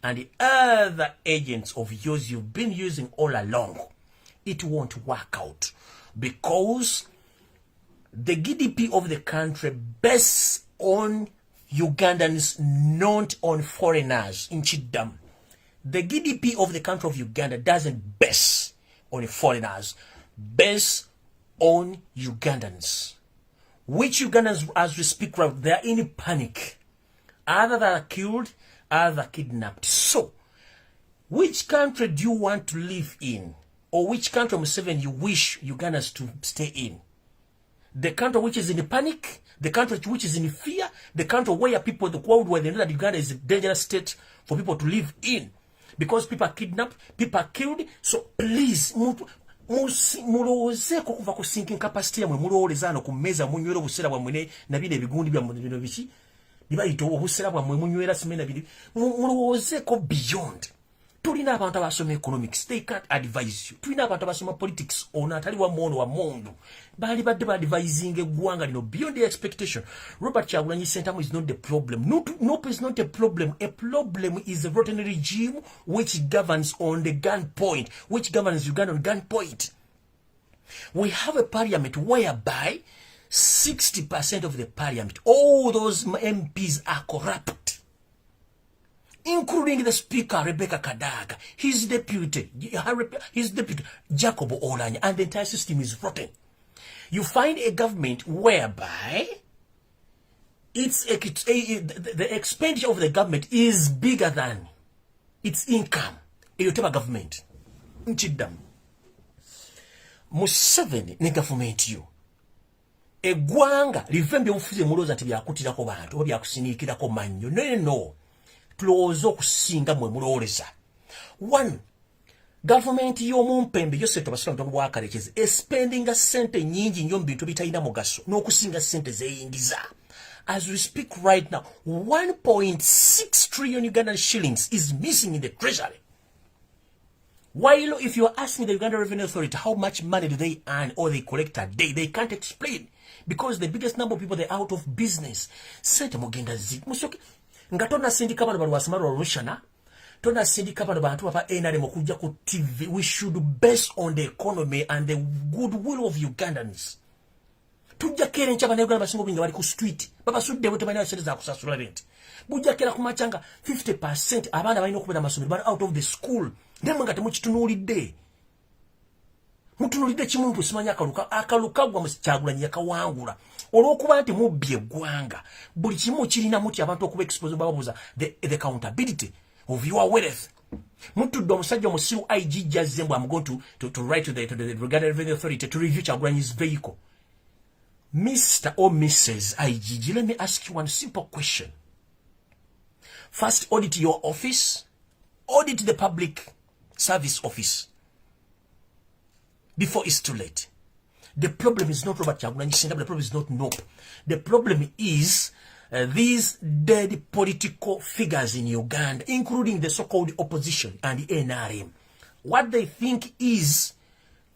and the other agents of yours you've been using all along. It won't work out because the GDP of the country based on Ugandans, not on foreigners in Chidam. The GDP of the country of Uganda doesn't base on foreigners, based on Ugandans. Which Ugandans, as we speak right, they are in panic. Either they are killed, either kidnapped. So, which country do you want to live in? Or which country, Museveni, you wish Ugandans to stay in? The country which is in panic, the country which is in fear, the country where people, the world where they know that Uganda is a dangerous state for people to live in. Because people are kidnapped, people are killed. So please, mulowozeko kuva ku thinking capacity yamwe mulowoleza no kumeza munywera obusera bwamwe na bino ebigundi bya bino biki bibayita obusera bwamwe munywera simena bili mulowozeko beyond. Tulina abantu abasoma economics, they can't advise you. Tulina abantu abasoma politics, ona atali wa mono wa mundu bali badde ba advising eggwanga lino beyond the expectation. Robert Kyagulanyi Ssentamu is not the problem. Nope is not a problem. A problem is a rotten regime which governs on the gunpoint, which governs Uganda on gunpoint. We have a parliament whereby 60% of the parliament, all those MPs are corrupt, including the speaker, Rebecca Kadaga, his deputy, Jacob Olanya, and the entire system is rotten. You find a government whereby the expenditure of the government is bigger than its income. Eyoteba government. Nchidam. Museveni ne government you. Egwanga livembe ufuze muloza ati byakutirako bantu oba byakusiniikirako mannyo. No. Tulowooza okusinga mwe mulowoleza. One, government y'omumpembe yoseto basira ndo bwakarekeze spending sente nyingi nnyo bintu bitalina mugaso n'okusinga sente zeyingiza. As we speak right now, 1.6 trillion Ugandan shillings is missing in the treasury. While if you're asking the Uganda Revenue Authority how much money do they earn or they collect a day, they can't explain because the biggest number of people they're out of business. Sente mugenda zi musoke ngatona sindika bano balwasimaro rushana tona sindika bano bantu bapa NRM okujja ku TV. We should base on the economy and the goodwill of Ugandans. tujja kera enkyaba Uganda basinga obinga bali ku street babasudde bwe tebalina sente za kusasula rent bujja kera ku machanga 50% abaana balina okubeera amasomero bali out of the school ndemwe nga temukitunulidde mutunulidde kimuntu simanya akaluka gwa Kyagulanyi yakawangula olw'okuba nti mubbye eggwanga buli kimu kirina muti abantu okuba expose bababuuza the accountability of your wealth mutudde omusajja omusiru IG Jazembo I'm going to write to the Uganda Revenue Authority to review Kyagulanyi's vehicle. Mr. or Mrs. IGG, let me ask you one simple question. First, audit your office, audit the public service office before it's too late. The problem is not Robert Kyagulanyi, the problem is not NOP. The problem is these dead political figures in Uganda, including the so-called opposition and the NRM. What they think is,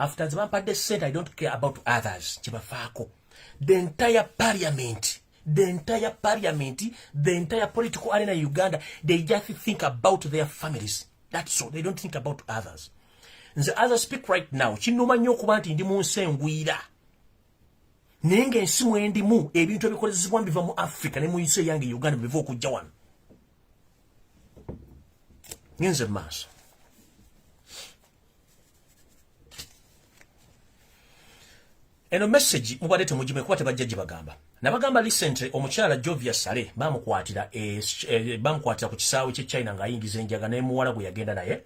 after the Vampade said, I don't care about others, the entire parliament, the entire political arena in Uganda, they just think about their families. That's all. They don't think about others. And so as I speak right now, chinuma nyo kubanti ndi munsengwira. Nenge ensimu endimu ebintu ebikolezebwa biva mu Africa ne mu nsi yange Uganda biva okujja wano. Ngenze maaso. Eno message mubadete mujime kwate bajjaji bagamba. Nabagamba recently omukyala Jovia Sale bamukwatira ku kisaawe kye China nga ayingiza enjaga ne muwala bwe yagenda naye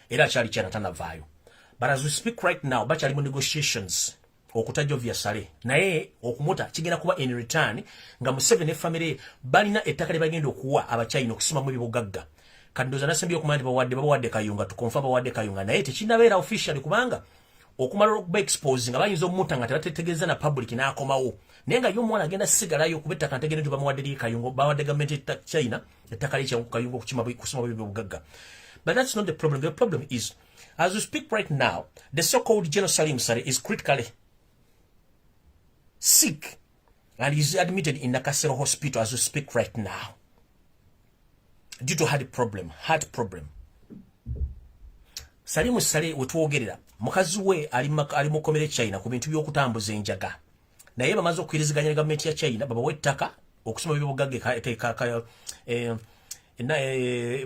era kyali China tanavaayo. But as we speak right now bakyali mu negotiations okuta Jovia Sale naye okumuta kigenda kuba in return nga Museveni family balina ettaka lye bagenda okuwa abachina okusima mu bibugagga. Kandoza nasembi okumandi bawadde kayunga tukonfa bawadde kayunga naye tekinabeera officially kubanga okumala okuba exposing abayinza omuta nga tebategeeza na public n'akomawo naye nga y'omwana agenda sigalayo okubetta kantegere nti bamuwadde kayungo bawadde gavumenti ya China ettaka lye kayungo kusima bibugagga. But that's not the problem. The problem is, as we speak right now, the so-called General Salim Sare is critically sick and is admitted in Nakasero Hospital as we speak right now due to heart problem. Salimu Sare wetwogerera mukazi we ali mukomere China ku bintu by'okutambuza enjaga naye bamaze okwiriziganya gavumenti ya China babawe ettaka okusoma bibugagge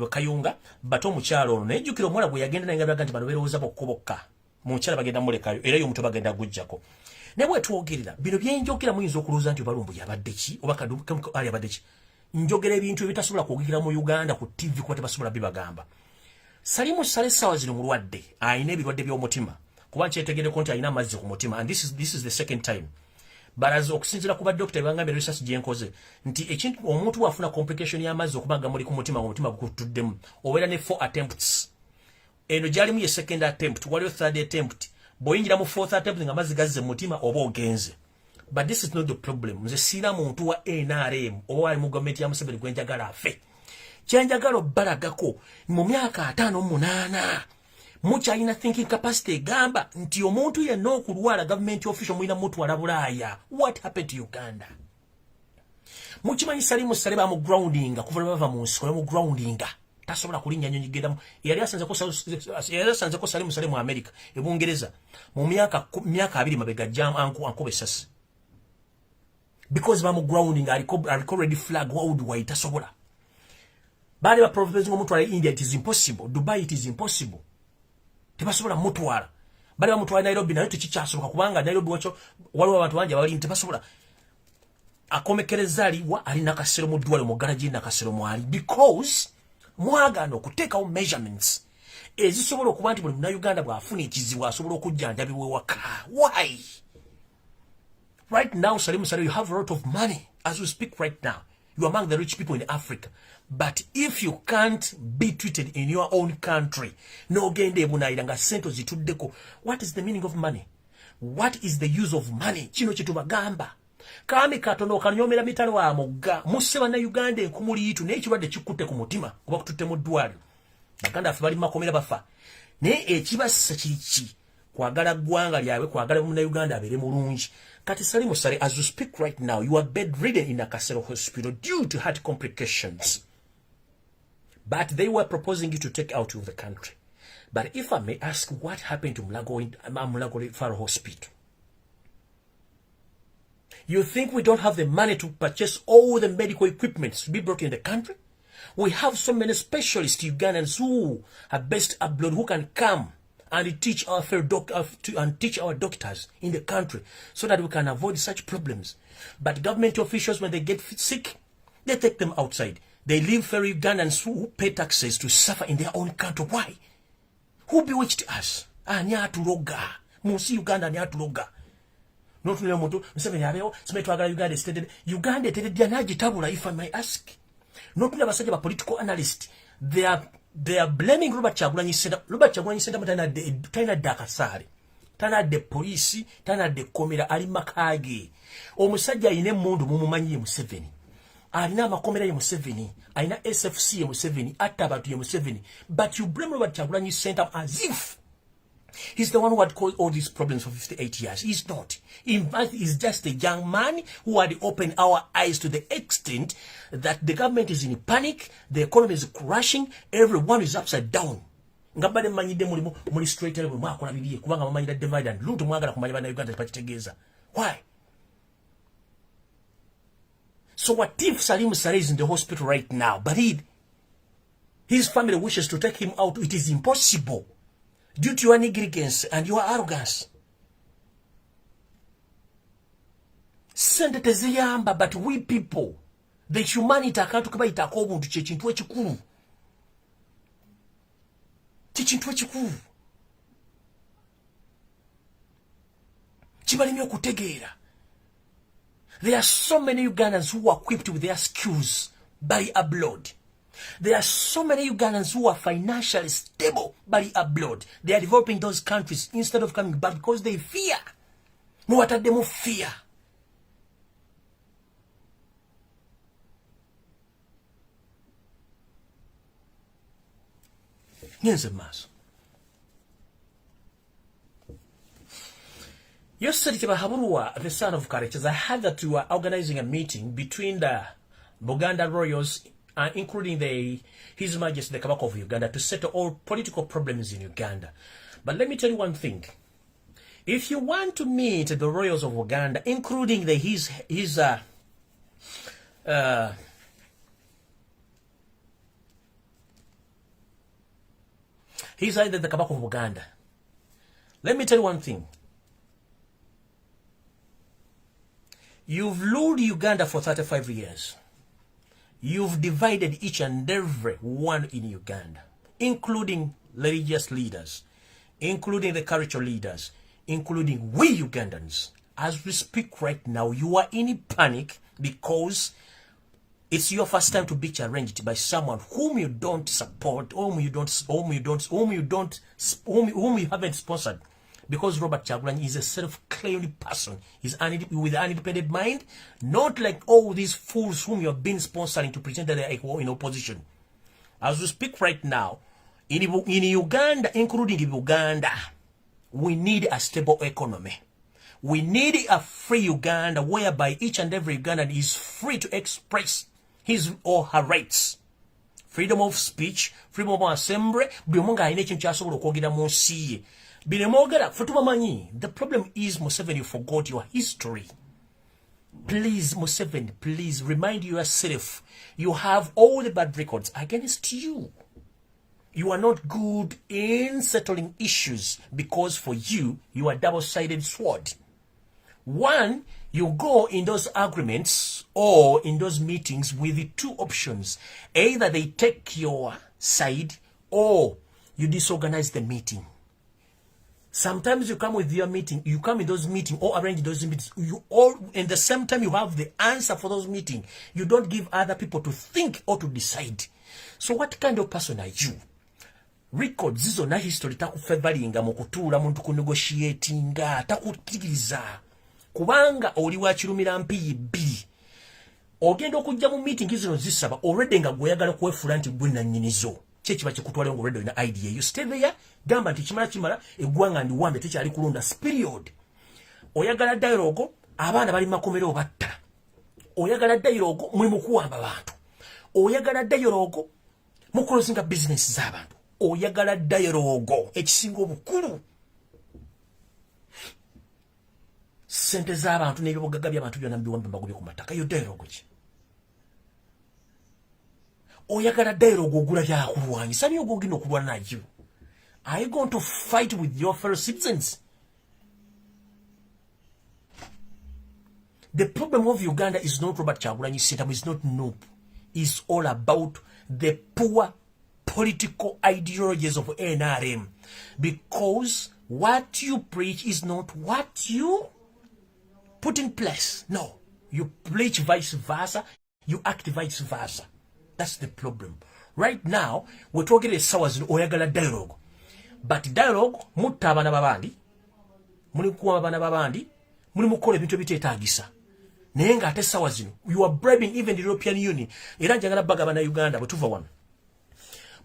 kayunga bato omukyalo ono nejjukira omwana gwe yagenda naye nga biraga nti bano beerowooza bokka mu nkyala bagenda mulekayo era y'omuto bagenda gujjako naye bwetwogerera bino byenjogera muyinza okulowooza nti balumbu yabadde ki oba ali yabadde ki njogera ebintu ebitasobola kwogera mu Uganda ku TV kuba tebasobola bibagamba. Salimu Sale sawa zino mulwadde ayina ebirwadde by'omutima kuba nkyetegereko nti ayina amazzi ku mutima and this is the second time. Barazo okusinzira ku badokita bangambye research gyenkoze nti ekintu omuntu wafuna complication y'amazzi okubaga muli ku mutima gukutuddemu obeera ne 4 attempts eno gyalimu ye second attempt waliyo third attempt boyingira mu fourth attempt nga amazzi gazze mu mutima oba ogenze. But this is not the problem. Nze siina muntu wa NRM oba ali mu gavumenti ya Museveni gwenjagala afe kyenjagala obbalagako mu myaka 58 mukyalina thinking capacity egamba nti omuntu yenna okulwala government official mulina mutwala Bulaaya. What happened to Uganda? Mukimanyi Salimu Sale bamu grounding kuva bava mu nsiko mu grounding tasobola kulinnya nyonyi gedamu yali asanzeko Salimu Sale mu America ebungereza mu myaka 2 mabega jam ankuba esasi because bamu grounding aliko red flag worldwide tasobola bali ba province ngomutwala India it is impossible, Dubai it is impossible. Tebasobola mutwala bali ba mutwala Nairobi nayo tekikyasoboka kubanga Nairobi wacho waliwo abantu banje bali tebasobola akomekereza aliwa ali nakasero mu ddwale mu garage nakasero mwali because mwagano okuteekawo measurements ezisobola okuba nti buli Munnayuganda bw'afuna ekizibu asobola okujjanjabibwa ewaka. Why? Right now Salimu Sale you have a lot of money as we speak right now. You are among the rich people in Africa. But if you can't be treated in your own country, no gende bunaira nga sento zituddeko, what is the meaning of money? What is the use of money? Kino kitubagamba. Kami katono kanyomera mitalo wa mugga. Museba na Uganda enkumuli yitu n'ekirwadde kikutte ku mutima kuba kututte mu ddwaliro. Baganda afe bali makomera bafa. Ne ekibassa kiki kwagala ggwanga lyabwe kwagala Munnayuganda abeere mulungi. Kati Salimu Sale, as you speak right now, you are bedridden in Nakasero Hospital due to heart complications. But they were proposing you to take out of the country. But if I may ask, what happened to Mulago Faro Hospital? You think we don't have the money to purchase all the medical equipment to be brought in the country? We have so many specialists, Ugandans, who are based abroad, who can come and teach our teach our doctors in the country so that we can avoid such problems. But government officials, when they get sick, they take them outside. They leave for Ugandans who pay taxes to suffer in their own country. Why? Who bewitched us? Anyatuloga. Musi Uganda anyatuloga. Not really moto. Museveni abeo. Sime twagala Uganda stated. Uganda stated yanaji tabula, if I may ask. Not really about such a political analyst. They are blaming Robert Chagulanyi Senta. Robert Chagulanyi Senta tana dakasari. Tana de police. Tana de komera ali makage. Omusajja ine mundu mumumanyi Museveni. Alina makomera ya Museveni. Alina SFC ya Museveni. Atabatu ya Museveni. But you blame Robert Chagulanyi Senta as if he's the one who had caused all these problems for 58 years. He's not. In fact, he's just a young man who had opened our eyes to the extent that the government is in panic, the economy is crashing, everyone is upside down. Ngabade manyide muli straight level mwako na bibiye kubanga mamanyida divide and rule mwagala kumanya bana Uganda pachitegeza. Why? So what if Salim Saleh is in the hospital right now, but his family wishes to take him out? It is impossible due to your negligence and your arrogance. Sente teziyamba, but we people, the humanity akantu kabaita kobuntu kyechintu ekikulu. Kyechintu ekikulu. Kibalimye okutegeera. There are so many Ugandans who are equipped with their skills by abroad. There are so many Ugandans who are financially stable by abroad. They are developing those countries instead of coming back because they fear. No, what are them of fear? Here's a mass. Yesterday, the son of characters, I heard that you are organizing a meeting between the Buganda royals, including His Majesty the Kabaka of Uganda, to settle all political problems in Uganda. But let me tell you one thing. If you want to meet the royals of Uganda, including he's either the Kabaka of Uganda. Let me tell you one thing. You've ruled Uganda for 35 years. You've divided each and every one in Uganda, including religious leaders, including the cultural leaders, including we Ugandans. As we speak right now, you are in panic because it's your first time to be challenged by someone whom you don't support, whom you haven't sponsored. Because Robert Chagulanyi is a self-claimed person. He's with an independent mind, not like all these fools whom you have been sponsoring to pretend that they are in opposition. As we speak right now, in Uganda, including Uganda, we need a stable economy. We need a free Uganda whereby each and every Ugandan is free to express his or her rights. Freedom of speech, freedom of assembly, the problem is, Museveni, you forgot your history. Please, Museveni, please remind yourself, you have all the bad records against you. You are not good in settling issues because for you are double-sided sword. One, you go in those agreements or in those meetings with the two options. Either they take your side or you disorganize the meeting. Sometimes you come with your meeting, you come in those meetings or arrange those meetings. You all, in the same time, you have the answer for those meetings. You don't give other people to think or to decide. So what kind of person are you? Records zizo na history takufavalinga mukutula muntu kunegotiatinga takutiriza kubanga oli wachirumira mpiyi bbiri ogenda okujja mu meeting zino zisaba already nga gweyagala kwefula nti gwe nannyinizo chechi bakikutwala ngo already ina idea you stay there gamba nti kimala eggwanga ndi wambe tekyali kulonda period oyagala dialogue abaana bali makomero obatta oyagala dialogue mwe mukuwamba bantu oyagala dialogue mukolozinga business z'abantu oyagala dialogue ekisinga obukulu sente z'abantu n'ebyobugagga by'abantu byonna mubiwambe mbagobye ku mataka. Yo dialogue ki? Oyagala dialogue ogula byakulwanyisa niyo gogina okulwana nayo. Are you going to fight with your fellow citizens? The problem of Uganda is not Robert Kyagulanyi Ssentamu, is not noob. It's all about the poor political ideologies of NRM. Because what you preach is not what you put in place. No. You preach vice versa. You act vice versa. That's the problem. Right now, we're talking about sawas oyagala dialogue. But dialogue, mutta abana babandi, muli kuwa abana babandi, muli mukola ebintu ebiteetaagisa. Naye nga ate sawa zino, you are bribing even the European Union. Era njagala bagaba na Uganda bwetuva wano.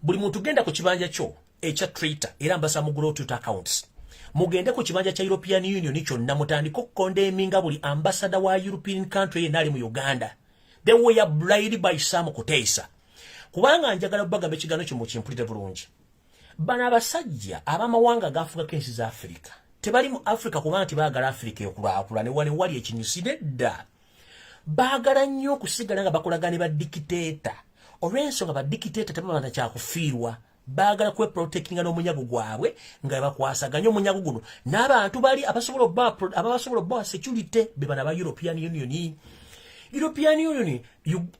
Buli muntu genda ku kibanja kyo ekya Twitter era mbasa mu grow Twitter accounts. Mugende ku kibanja kya European Union kyonna mutandika okkondeeminga buli ambassador wa European country yenna ali mu Uganda. They were bribed by some kuteesa. Kubanga njagala bagaba ekigaano kyo mu kimpulire bulungi. Bana abasajja abamawanga gafuka kensi za Africa. Tebali mu Africa kubanga tibaagala Africa yokulwakula ne wali ekinyusi nedda. Baagala nnyo okusigala nga bakolagane ba dictator. Olw'ensonga ba dictator tebaba na kyakufiirwa. Baagala kweprotectinga n'omunyago gwabwe nga bakwasaganya omunyago guno. N'abantu bali abasobola obba security be bana ba European Union. European Union,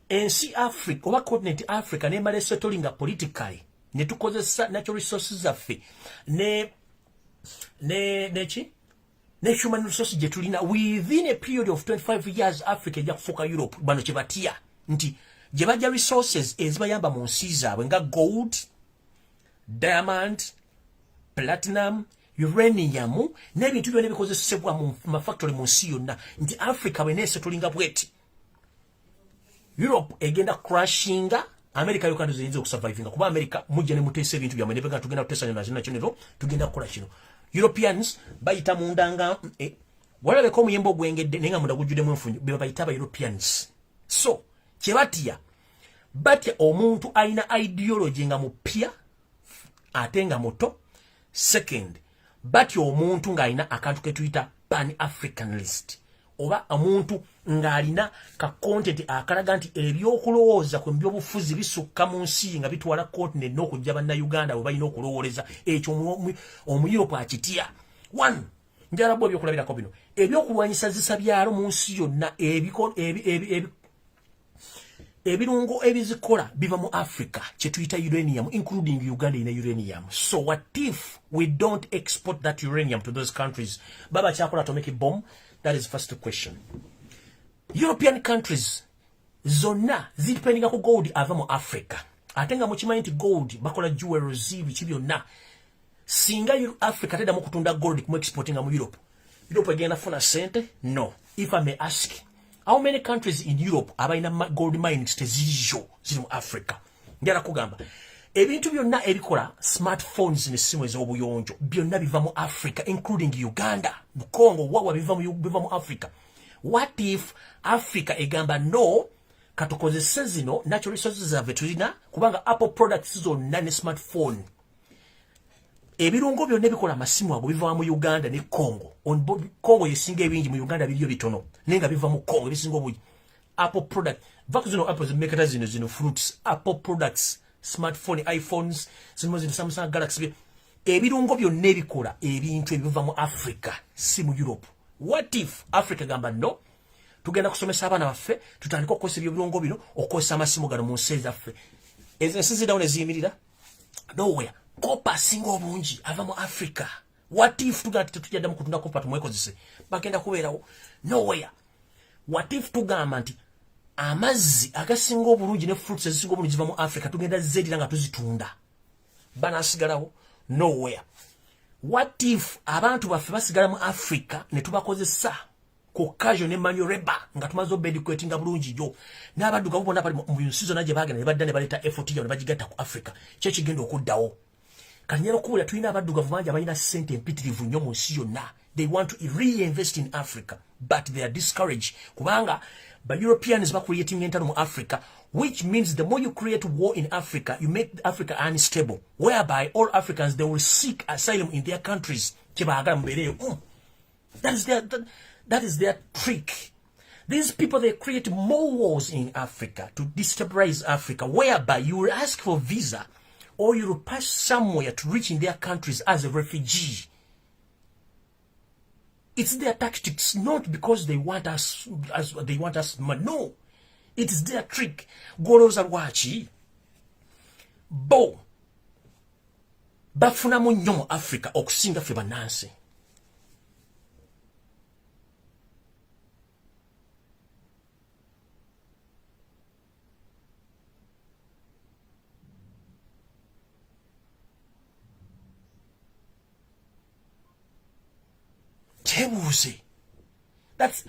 NC Africa, oba continent Africa, nemale settlinga politically. Ne tukozesa natural resources zaffe. Ne human resources jetulina within a period of 25 years Africa ejja kufuuka Europe bano kye batya nti gye bajja resources ezibayamba mu nsi zaabwe nga gold, diamond, platinum, uranium n'ebintu byonna ebikozesebwa mu mafactory mu nsi yonna nti Africa bweneesetulinga bweti Europe egenda crashinga America yokando ziyinza okusurvivinga kuba America mujja ne muteesa ebintu byamwe ne bega tugenda kuteesa na kino tugenda kukola kino. Europeans bayita mundanga walabe ko muyembo gwengedde nenga munda gujjude mu nfunyo be bayita ba Europeans. So kyebatya batya omuntu aina ideology nga mupya atenga moto. Second, batya omuntu nga aina akantu ketuyita pan-Africanist oba omuntu nga alina ka content akalaga nti ebyokulowooza ku byobufuzi bisukka mu nsi nga bitwala continent n'okujja banna Uganda bwe balina okulowooleza ekyo omuyopo akitya. One, njala bwe byokulabirako bino ebyokulwanyisa zisa byalo mu nsi yonna ebirungo ebizikola biva mu Africa kye tuyita uranium, including Uganda in uranium. So what if we don't export that uranium to those countries? Baba kyakola atomic bomb. That is first question. European countries zonna zidependinga ku gold ava mu Africa. Atenga mu kimanyi nti gold bakola jewelries biki byonna. Singa Africa teda mu kutunda gold ku exportinga mu Europe. Europe egenda funa sente? No. If I may ask, how many countries in Europe abaina gold mines teziriyo ziri mu Africa? Njala kugamba ebintu byonna ebikola smartphones n'essimu ez'obuyonjo byonna biva mu Africa, including Uganda, Congo, wawa biva mu Africa. What if Africa egamba no katukozese zino natural resources zave tulina kubanga Apple products zonna ne smartphone ebirungo byonna ebikola amasimu ago biva mu Uganda ne Congo. Congo yesinga ebingi mu Uganda biriyo bitono nenga biva mu Congo ebisinga obungi. Apple product vakuzino Apple zimekata zino fruits, Apple products, smartphone, iPhones, zino Samsung Galaxy, ebirungo byonna ebikola ebintu ebiva mu Africa si mu Europe. What if Africa gamba no tugenda kusomesa abaana baffe tutandika okukozesa ebirungo bino okukozesa amasimu gano mu nsi zaffe ensi ziddawo ne ziyimirira? Nowhere. Kopa asinga obungi ava mu Africa. What if tugenda tetujjaddamu kutunda kopa tumwekozese? Bagenda kubeerawo? Nowhere. What if tugamba nti amazzi agasinga obulungi ne fruits ezisinga obulungi ziva mu Africa tugenda zedira nga tuzitunda? Banasigalawo? Nowhere. What if abantu baffe basigala mu Africa ne tubakozesa ku casual ne manual labor nga tumaze obedikwetinga bulungi jo n'abaddugavu bonna bali mu nsi zonna gye baagenda ne badda ne baleeta effort yaabwe ne bagigatta ku Africa kye kigenda okuddawo. Kanyera okubula tulina abaddugavu bangi abalina ssente empitirivu nnyo mu nsi yonna. They want to reinvest in Africa but they are discouraged kubanga ba Europeans ba creating entano mu Africa, which means the more you create war in Africa, you make Africa unstable, whereby all Africans, they will seek asylum in their countries. That is That is their trick. These people, they create more wars in Africa to destabilize Africa, whereby you will ask for visa or you will pass somewhere to reach in their countries as a refugee. It's their tactics, not because they want us but no. It is their trick. Goroza lwaki bo bafunamu nnyo mu Africa okusinga ffe bannansi. Tebuuze. That's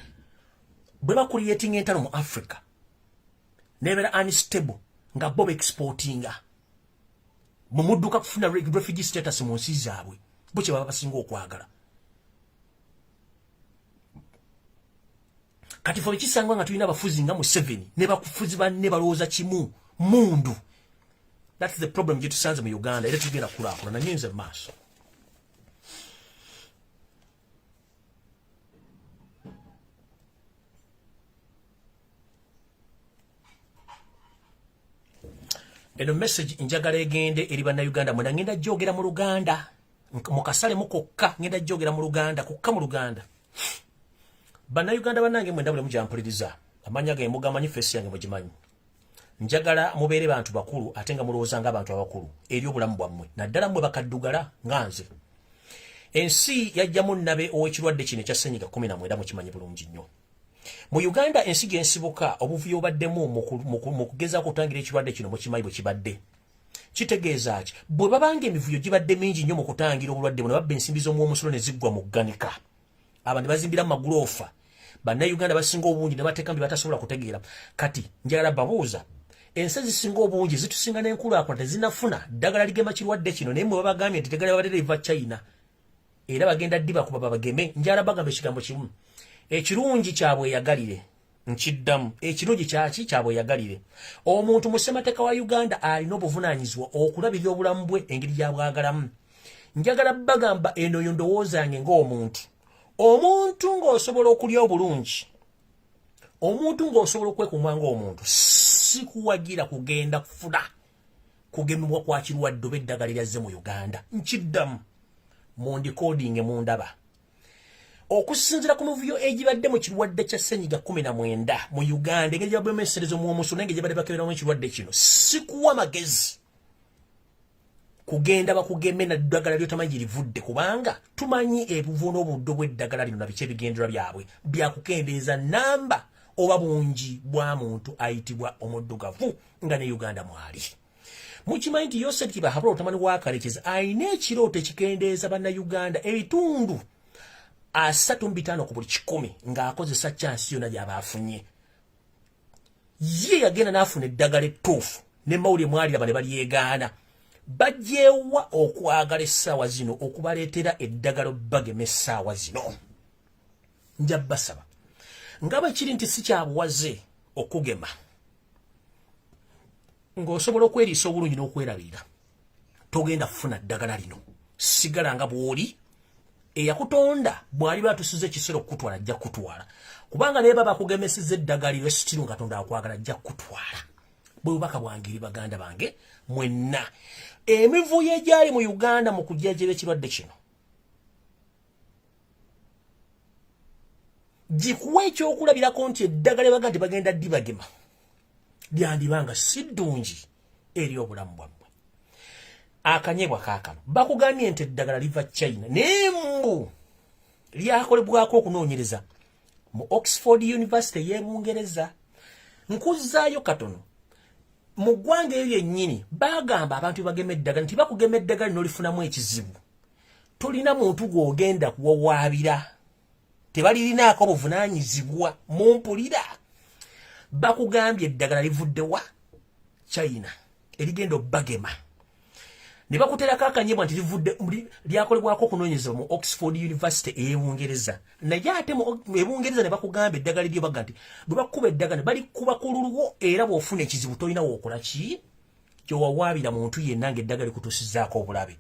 bweba creating entano mu Africa. Never unstable nga bob exportinga. Mumuduka kufuna refugee status mu nsi zaabwe. Buche baba basinga okwagala. Kati fo kisangwa nga tulina abafuzi nga Museveni ne bakufuzi banne balowooza kimu mundu. That's the problem gye tusanze mu Uganda era tugenda kulakula na nyenze maaso. Eno message njagala egende eri banna Uganda mwena ngenda jogera mu Luganda mukasale mukokka ngenda jogera mu Luganda kokka mu Luganda. Banna Uganda banange mwenda bule mujampuliriza amanya ge mugamanyi face yange mugimanyi. Njagala mubeere bantu bakulu atenga mulowooza nga abantu abakulu eri obulamu bwammwe naddala mmwe bakaddugala nganze. Ensi yajjamu nabe ow'ekirwadde kino ekya ssenyiga 19 mukimanyi bulungi nnyo. Mu Uganda ensi gensibuka obuvuyo obaddemu mu kugezaako okutangira ekirwadde kino mukimanyi bwe kibadde. Kitegeeza ki bwe babanga emivuyo gibadde mingi nnyo mu kutangira obulwadde buno babba ensimbi z'omwomusulo ne ziggwa mu gganika. Abantu bazimbira mu maguloofa. Bannayuganda basinga obungi ne bateeka mbi batasobola kutegeera. Kati njagala babuuza ensi zisinga obungi zitusinga n'enkulaakulana tezinafuna ddagala ligema kirwadde kino naye mwe babagambye nti eddagala babadde liva China era bagenda ddiba kuba babageme. Njagala bagamba ekigambo kimu. Ekirungi kyabwe yagalire nkiddamu ekirungi kyaki kyabwe yagalire. Omuntu mu ssemateeka wa Uganda alina obuvunaanyizibwa okulabirira obulamu bwe engeri gyabwagalamu. Njagala bagamba eno yo ndowoozange ng'omuntu. Omuntu ng'osobola okulya obulungi, omuntu ng'osobola okwekuuma ng'omuntu, si kuwagira kugenda kufuna kugemebwa kwa kirwadde oba eddagala lyazze mu Uganda. Nkiddamu mundikodinge mundaba. Okusinziira ku mivuyo egibadde mu kirwadde kya ssenyiga 19 mu Uganda engeri gya bwemeeserezo mu omusulo engeri gyabadde bakeberamu ekirwadde kino si kuwa magezi kugenda bakugeme na ddagala lyotamanyi livudde kubanga tumanyi ebuvuno obuddo bw'eddagala lino na biki ebigendererwa byabwe byakukendeeza namba oba bungi bwa muntu ayitibwa omuddugavu nga ne Uganda mwali. Mukimanyi nti Yosef Kibahabula otamani wakarekeza ayina ekirooto ekikendeeza bannayuganda ebitundu 35 ku buli 100 ng'akozesa chansi yonna gy'aba afunye. Ye yagenda n'afuna eddagala ettuufu ne mawulire mwalira bane balyegaana. Bajjeewa okwagala essaawa zino okubaleetera eddagala bagema essaawa zino. Nja basaba nga bwe kiri nti si kyabuwaze okugema ng'osobola okweriisa obulungi n'okwerabirira togenda kufuna ddagala lino. Sigala nga bw'oli eyakutonda bw'ali batusize ekisero okukutwala ajja kutwala kubanga naye baba kugemesezza eddagala lyo sitiru nga Katonda akwagala ajja kutwala. Bwe bubaka bwange eri baganda bange mwenna emivuyo egyali mu Uganda mu kujjajjera ekirwadde kino gikuwa ekyokulabirako nti eddagala lye baga nti bagenda ddibagema lyandibanga si ddungi eri obulamu bwammwe. Akanyebwa kaakano bakugambye nti eddagala liva China naye mbu lyakolebwako okunoonyereza mu Oxford University y'Ebungereza. Nkuzaayo katono mu ggwanga eryo lyennyini bagamba abantu bagema eddagala nti bakugema eddagala n'olifunamu ekizibu tolina muntu gw'ogenda kuwawaabira tebalirinaako obuvunaanyizibwa mumpulira. Bakugambye eddagala livudde wa China erigenda obbagema ne bakuterako akanyebwa nti livudde lyakolebwako okunoonyereza mu Oxford University ey'Ebungereza. Naye ate mu Ebungereza ne bakugamba eddagala lyo baga nti bwe bakuba eddagala balikuba ku lulwo era bw'ofuna ekizibu tolina wookola ki kyowawaabira muntu yenna ng'eddagala likutuusizzaako obulabe.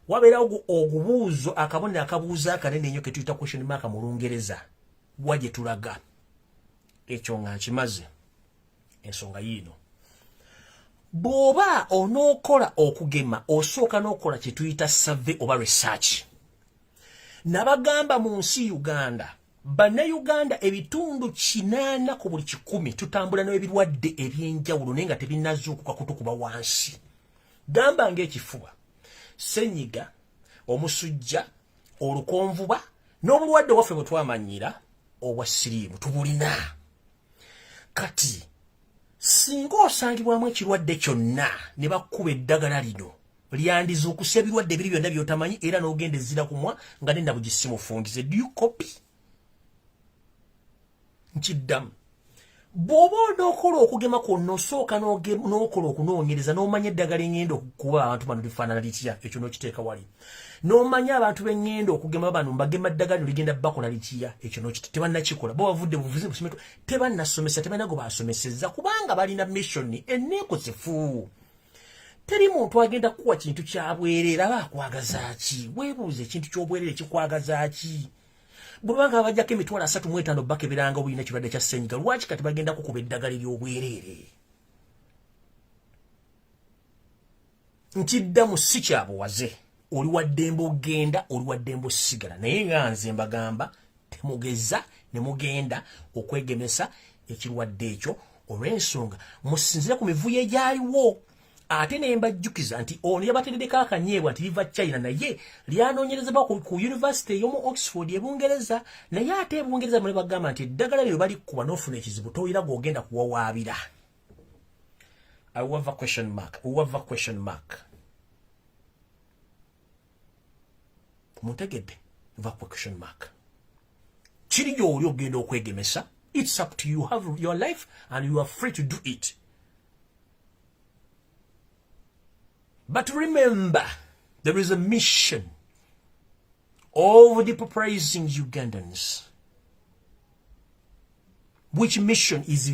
Wabeerawo ogubuuzo akabonero akabuuzo akanene ennyo ke tuyita question mark mu Lungereza waje tulaga ekyo nga nkimaze ensonga yino boba onokola okugema osooka nokola kye tuyita survey oba research nabagamba mu nsi Uganda Bannayuganda ebitundu 8 ku buli 10 tutambula n'ebirwadde ebyenjawulo naye nga tebinazuukuka kutukuba wansi gamba ng'ekifuba senyiga omusujja olukonvuba n'obulwadde waffe bwe twamanyira obwa siriimu tubulina kati singa osangibwamu ekirwadde kyonna ne bakkuba eddagala lino lyandizuukusa ebirwadde ebiri byonna by'otamanyi era n'ogenda ezira kumwa nga nenna bugisimufungize do you copy nkiddamu bw'oba onookola okugema kwonna osooka n'okola okunoonyereza n'omanya eddagala eŋŋenda okukuba abantu bano lifaanana litya ekyo n'okiteeka wali n'omanya abantu b'eŋŋenda okugema bano mbagema ddagala lino ligenda bakola litya ekyo tebannakikola bo bavudde buvuzi busomeko tebannasomesa tebannago baasomesezza kubanga balina missioni enneekosefu teri muntu agenda kukuwa kintu kya bwereere aba akwagaza ki weebuuze ekintu ky'obwereere kikwagaza ki bwebanga abajjako emitwalo 35 bakeberanga obulina ekirwadde kya ssenyiga lwaki kati bagenda kukuba eddagala ery'obwereere nkiddamu si kyabuwaze oli waddembe ogenda oli waddembe osigala naye nga nze mbagamba temugeza ne mugenda okwegemesa ekirwadde ekyo olw'ensonga musinzire ku mivuyo egyaliwo ate ne mbajjukiza nti ono yabateredeko akanyeebwa nti liva China naye lyanoonyerezebwa ku University y'omu Oxford ebungereza naye ate ebungereza mwe bagamba nti eddagala lyo balikuba n'ofuna ekizibu toyira g'ogenda kuwawaabira I will have a question mark. Muntegedde va question mark. Kiri gy'oli ogenda okwegemesa. It's up to you. You have your life and you are free to do it. But remember, there is a mission of depopulating Ugandans. Which mission is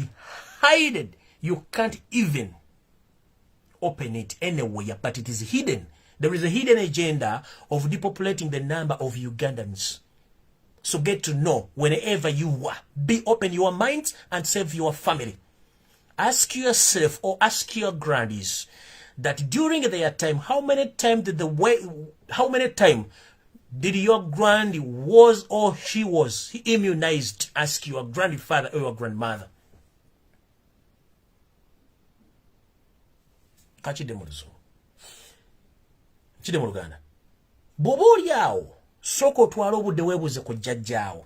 hidden. You can't even open it anywhere, but it is hidden. There is a hidden agenda of depopulating the number of Ugandans. So get to know whenever you are. Be open your minds and save your family. Ask yourself or ask your grandies that during their time, how many times did your grandy was or she was immunized? Ask your grandfather or your grandmother. Kachide mu Luganda. Bw'oba oli awo sooka otwala obudde weebuuze ku jjajjaawo.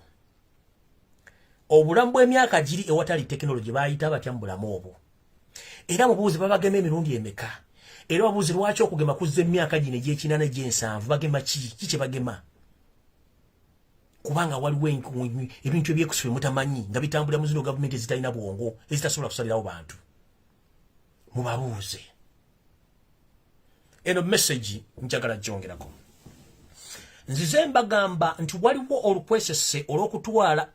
Obulamu bw'emyaka giri ewatali tekinologi baayita batya mu bulamu obwo. Era mubuuze babagema emirundi emeka. Era babuuze lwaki okugema kuzza emyaka gino egy'ekinana egy'ensanvu bagema ki kye bagema. Kubanga waliwo ebintu ebyekusibe mutamanyi nga bitambulira mu zino gavumenti ezitalina bwongo ezitasobola kusalirawo bantu. Mubabuuze. Eno message njagala gyongerako. Nzize mbagamba nti waliwo olukwesese olw'okutwala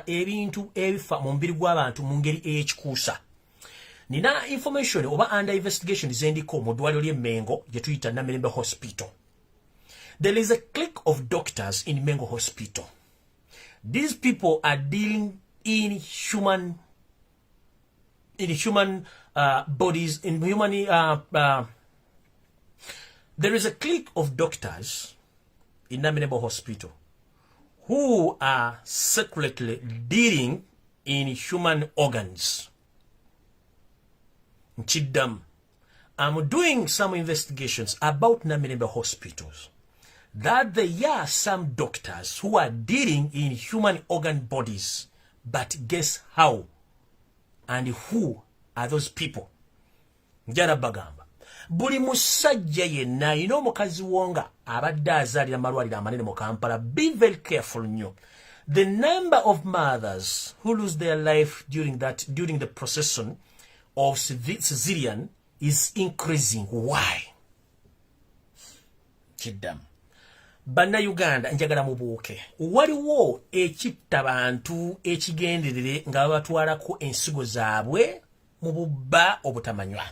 ebintu ebifa mu mubiri gw'abantu mu ngeri ey'ekikuusa. Nina information oba under investigation zendiko mu ddwaliro ly'e Mengo gye tuyita Namirembe Hospital. There is a clique of doctors in Mengo Hospital. These people are dealing in human bodies, in human. There is a clique of doctors in Namirembe Hospital who are secretly dealing in human organs. Chidam, I'm doing some investigations about Namirembe hospitals. That there are some doctors who are dealing in human organ bodies. But guess how? And who are those people? Njara bagamba. Buli musajja yenna alina omukazi wonga abadde azaalira malwaliro amanene mu Kampala. Be very careful nnyo. The number of mothers who lose their life during the procession of cesarean is increasing. Why? Kidam. Bannayuganda njagala mubuuke. Waliwo ekitta bantu ekigenderere nga babatwalako ensigo zaabwe mu bubba obutamanywa.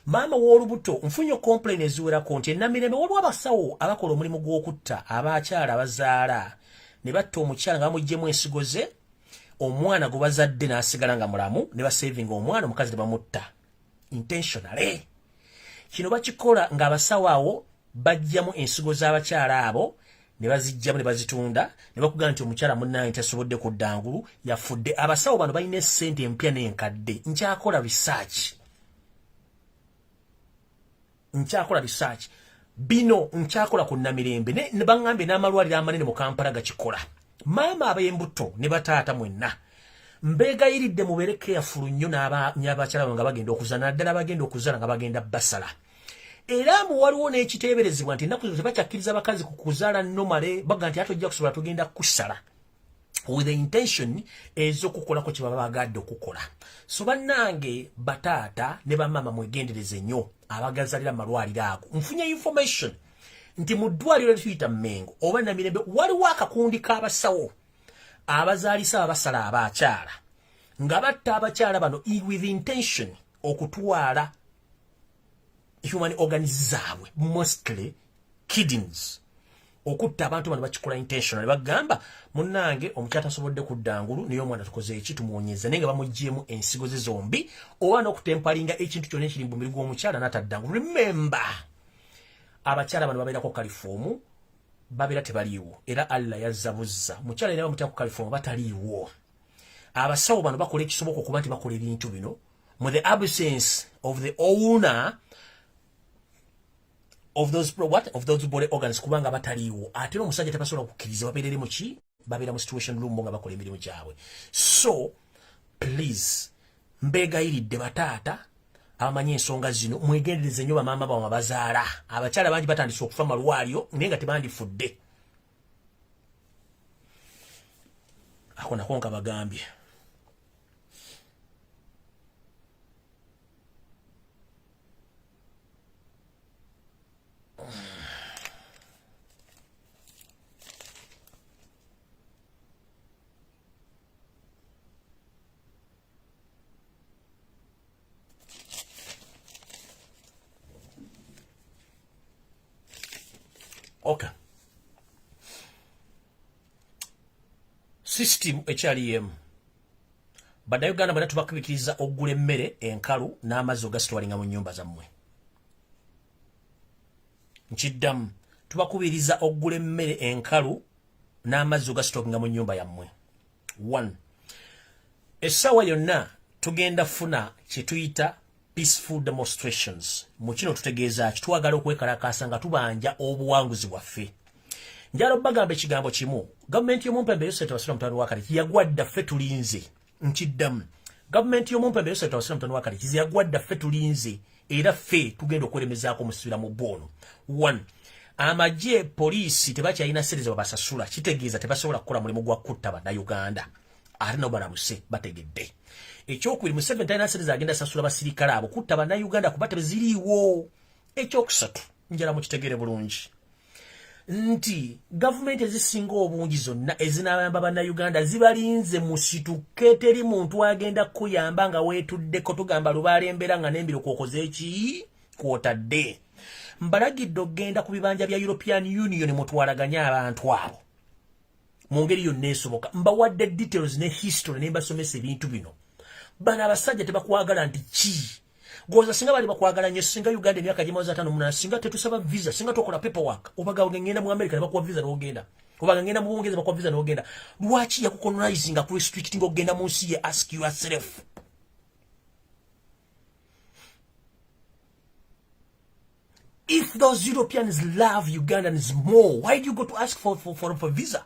Maama w'olubuto nfunye complain eziwerako nti Namirembe waliwo abasawo abakola omulimu gw'okutta abakyala abazaala ne batta omukyala nga bamuggyemu ensigo ze, omwana gwe bazadde n'asigala nga mulamu, ne basavinga omwana, omukazi ne bamutta intentionally. Kino bakikola ng'abasawo awo bajjamu ensigo z'abakyala abo, ne bazijjamu ne bazitunda, ne bakugamba nti omukyala munnange tasobodde kudda ngulu, yafudde. Abasawo bano balina essente empya n'enkadde. Nkyakola research. Bino nkyakola ku Namirembe ne baŋŋambye n'amalwaliro amanene mu Kampala gakikola. Maama ab'embuto ne bataata mwenna, mbeegayiridde mubeere careful nnyo n'abakyala nga bagenda okuzaala, naddala bagenda okuzaala nga bagenda basala. Era waliwo n'ekiteeberezebwa nti ennaku zino tebakyakkiriza bakazi ku kuzaala nomale, baga nti ate ojja kusobola tugenda kusala, with the intention ez'okukolako kye baba bagadde okukola. So bannange bataata ne bamaama mwegendereze nnyo abagazalira malwaliro ago. Nfunye information nti mu ddwaliro lyetuyita Mengo oba Namirembe waliwo akakundi k'abasawo abazaalisa abasala abakyala nga batta abakyala bano with intention okutwala human organs zaabwe, mostly kidneys, okutta abantu bano bakikola intentional. Bagamba munnange omukyala tasobodde kudda ngulu, naye omwana tukoze eki tumuwonyeza, naye nga bamuggyemu ensigo ze zombi, oba n'okutempalinga ekintu kyonna ekiri mu mubiri gw'omukyala n'atadda ngulu. Remember, abakyala bano babeerako kalifuumu, babeera tebaliiwo, era Allah yazza. Mukyala era bamutya ku kalifuumu bataliiwo. Abasawo bano bakola ekisoboka okuba nti bakola ebintu bino mu the absence of the owner of those body organs, kubanga bataliiwo. Ate omusajja tebasobola okukkiriza babeerere mu ki, babeera mu situation room nga bakola emirimu gyabwe. So please, mbeegayiridde bataata abamanyi ensonga zino, mwegendereze nnyo bamaama bamwe abazaala. Abakyala bangi batandise okufa malwaliro naye nga tebandifudde. Ako nako nga bagambye. Okay. System HRM. Bannayuganda bana tubakubikiriza okugula emmere enkalu n'amazzi ogasitwalinga mu nnyumba zammwe. Nkiddamu, tubakubiriza okugula emmere enkalu n'amazzi ogasitwalinga mu nnyumba yammwe. 1. Essaawa yonna tugenda funa kye tuyita peaceful demonstrations. Mu kino tutegeeza ki, twagala okwekalakaasa nga tubanja obuwanguzi bwaffe. Njalo bagamba ekigambo kimu, gavumenti y'omumpembe Yoseta Wasira Mutwalo Wakati yagwadda ffe tulinze. Nkiddamu, gavumenti y'omumpembe Yoseta Wasira Mutwalo Wakati yagwadda ffe tulinze, era ffe tugenda okweremezaako musibira mu bbono. 1. Amagye poliisi tebakyalina ssente ze babasasula, kitegeeza tebasobola kukola mulimu gwa kutta bannayuganda. Ate nabo balabuse bategedde. Ekyokubiri, Museveni talina ssente zagenda sasula basirikale abo kutta bannayuganda kuba tebeziriiwo. Ekyokusatu, njala mukitegere bulungi nti gavumenti ezisinga obungi zonna ezinabayamba bannayuganda zibalinze musituke, teri muntu agenda kuyamba nga weetuddeko tugamba lubalembera nga n'embiro kwokoze eki kwotadde. Mbalagidde okgenda ku bibanja bya European Union mutwalaganya abantu abo mu ngeri yonna esoboka. Mbawadde details ne history ne mbasomesa ebintu bino. Bana abasajja tebakwagala nti ki goza singa bali bakwagala nnyo, singa Uganda emyaka gimaze 5 singa tetusaba visa, singa tokola paperwork, obaga ngenda mu America bakuwa visa n'ogenda, obaga ngenda mu Bungereza bakuwa visa n'ogenda. Lwaki yakucolonizing nga ku restricting ogenda mu nsi ye? Ask yourself. If those Europeans love Ugandans more, why do you go to ask for visa?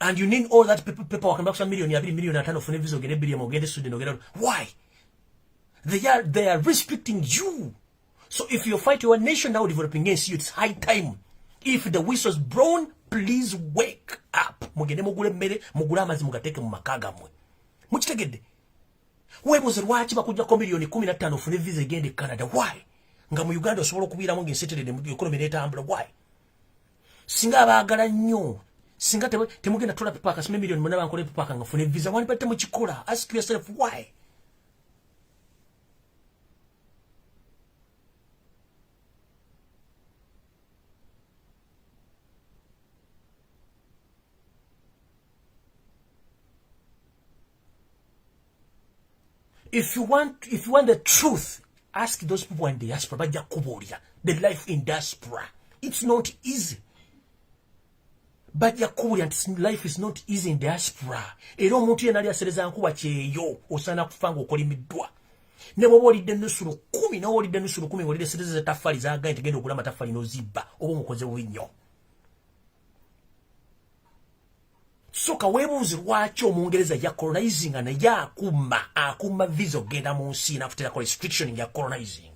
And you need all that paperwork and back million, million and 5 for visa, get billion, get student, why? They are restricting you. So if you fight your nation now developing against you, it's high time. If the whistle's blown, please wake up. Mugende mugule mmere, mugule amazi mugateke mu makaga mwe. Mukitegedde. Webuze lwaki bakujja ko million 15 ofune visa egende Canada. Why? Nga mu Uganda osobola okubiramu ng'enseterere mu economy n'etambula. Why? Singa abaagala nnyo. Singa temugenda tola pepaka sime million muna bankole pepaka nga fune visa. Wani batte mu kikola. Ask yourself why? If you want the truth, ask those people in diaspora. The life in diaspora, it's not easy. But life is not easy in diaspora. Era omuntu yenali asereza nkuba kyeyo osana kufanga okolimidwa. Ne bwolidde nusulu 10 no wolidde nusulu 10 ngolidde sereza tafali zaga ntegenda okulama tafali nozibba obo mukoze bunnyo. Soka webuuzi lwaki omungereza ya colonizing na ya akuma visa ogenda mu nsi n'afutira ko restriction ya colonizing.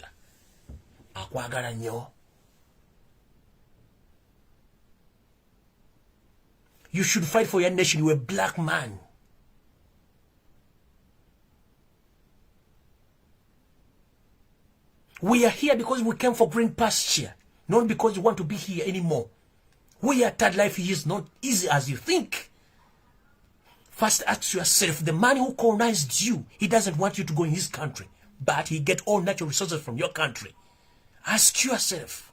Akwagala nnyo. You should fight for your nation. You're a black man. We are here because we came for green pasture, not because we want to be here anymore. We are tired. Life is not easy as you think. First ask yourself, the man who colonized you, he doesn't want you to go in his country, but he get all natural resources from your country. Ask yourself.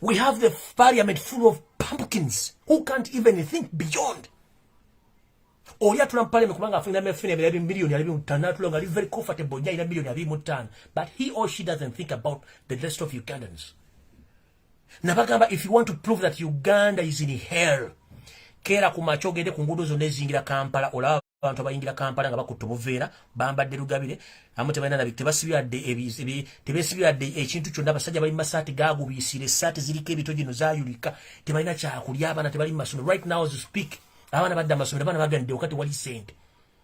We have the parliament full of pumpkins who can't even think beyond. Oya tula parliament kubanga afuna million ali very comfortable nya ina million but he or she doesn't think about the rest of Ugandans. Nabagamba, if you want to prove that Uganda is in hell, kera kumacho gende ku ngudo zonna ezingira Kampala olaba abantu abayingira Kampala nga bakutte obuveera bambadde lugabire amu tebalina na tebesibyadde ekintu kyonna abasajja bali masaati gaagubisire saati ziriko ebitogino zaayulika tebalina kyakulya abaana tebali masomero right now as you speak abaana badda masomero abaana bagende wakati wali sente.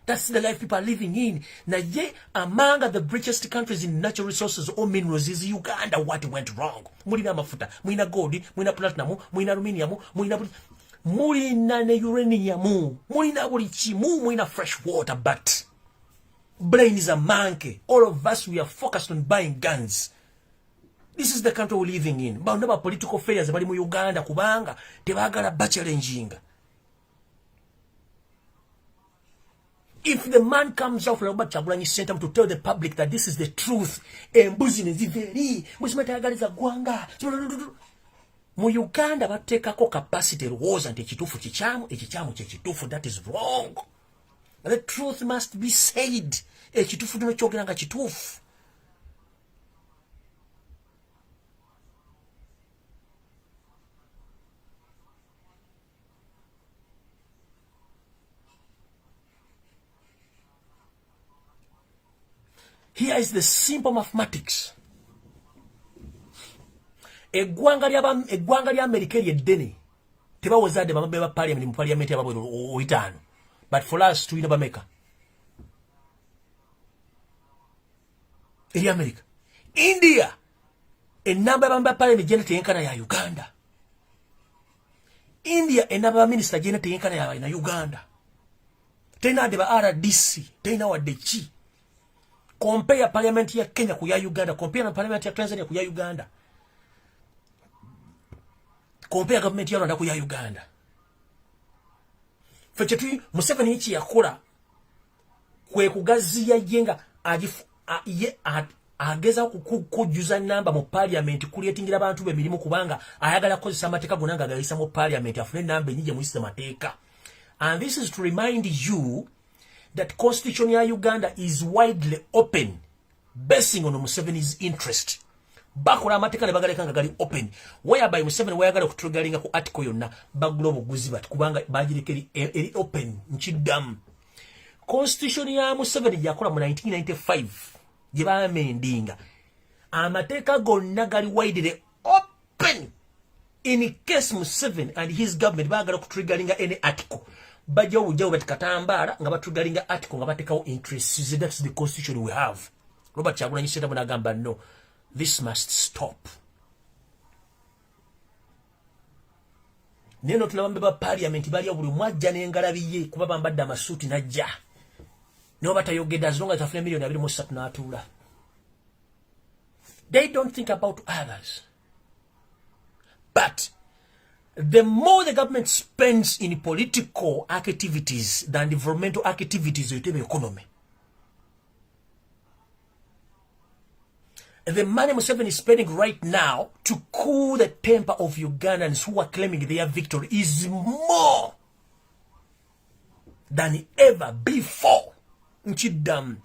That's the life people are living in. Naye among the richest countries in natural resources or minerals is Uganda. What went wrong? Mulina mafuta, mulina gold, mulina platinum, mulina aluminium, mulina ne uranium, mulina buli kimu, mulina fresh water, but brain is a monkey. All of us, we are focused on buying guns. This is the country we're living in. Ba political failures bali mu Uganda kubanga tebagala bachallenging. If the man comes out from Chagulanyi Center to tell the public that this is the truth, embuzi neziveri, muzimatayagaliza gwanga, mu Uganda batekako capacity ruwoza nti ekituufu kikyamu, ekikyamu kyekituufu. That is wrong. The truth must be said. Ekituufu nno kyogera nga kituufu. Here is the simple mathematics. Eggwanga lya America lyeddene tebawozadde bamabbe ba parliament mu parliament yababwe oyitaano, but for us tulina bameka eri America. India enamba bamabbe ba parliament genda teyenkana ya Uganda. India enamba ba minister genda teyenkana ya na Uganda. Tena de ba RDC tena wadde ki. Compare parliament ya Kenya ku ya Uganda, compare na parliament ya Tanzania ku ya Uganda, compare government ya Rwanda ku ya Uganda. Feketui Museveni ichi yakola kwe kugaziya yenga ageza kujuza namba mu parliament kulietingira abantu be milimu kubanga ayagala kozesa amateeka gonanga galisa mu parliament afune namba nyije mu system mateeka. And this is to remind you that constitution ya Uganda is widely open, basing on Museveni's interest. Bakola amateeka ne bagaleka nga gali open, whereby Museveni wayagala kutugalinga ku article yonna bagula obuguzi bat kubanga bagireke eri open nchidam. Constitution ya Museveni yakola mu 1995 gye baamendinga amateeka gonna gali widely open in case Museveni and his government bagala kutugalinga any article. Bajo ujawo batikatambala nga batugalinga article nga batekawo interest. That's the constitution we have. Robert Chagulanyi Ssentamu n'agamba no, this must stop. Neno tulabambe ba parliament bali buli mwajja n'engalabiye kuba bambadde amasuuti najja no batayogedde as long as afune million 23 n'atuula. They don't think about others. But the more the government spends in political activities than developmental activities within the economy. The money Museveni is spending right now to cool the temper of Ugandans who are claiming their victory is more than ever before. Nchidam.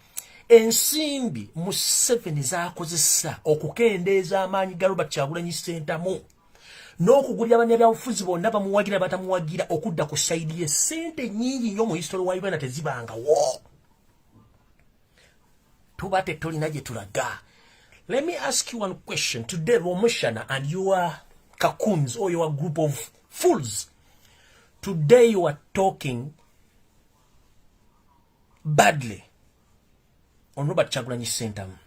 Ensimbi Museveni z'akozesa okukendeeza amaanyi ga Robert Kyagulanyi Ssentamu n'okugulira bannabyabufuzi bonna bamuwagira batamuwagira okudda ku sayidi ye. Sente nnyingi nnyo mu history wa Uganda tezibangawo. Tuba tetulina gye tulaga. Let me ask you one question today, Romushana and your kakuns or your group of fools. Today you are talking badly on Robert Kyagulanyi Ssentamu.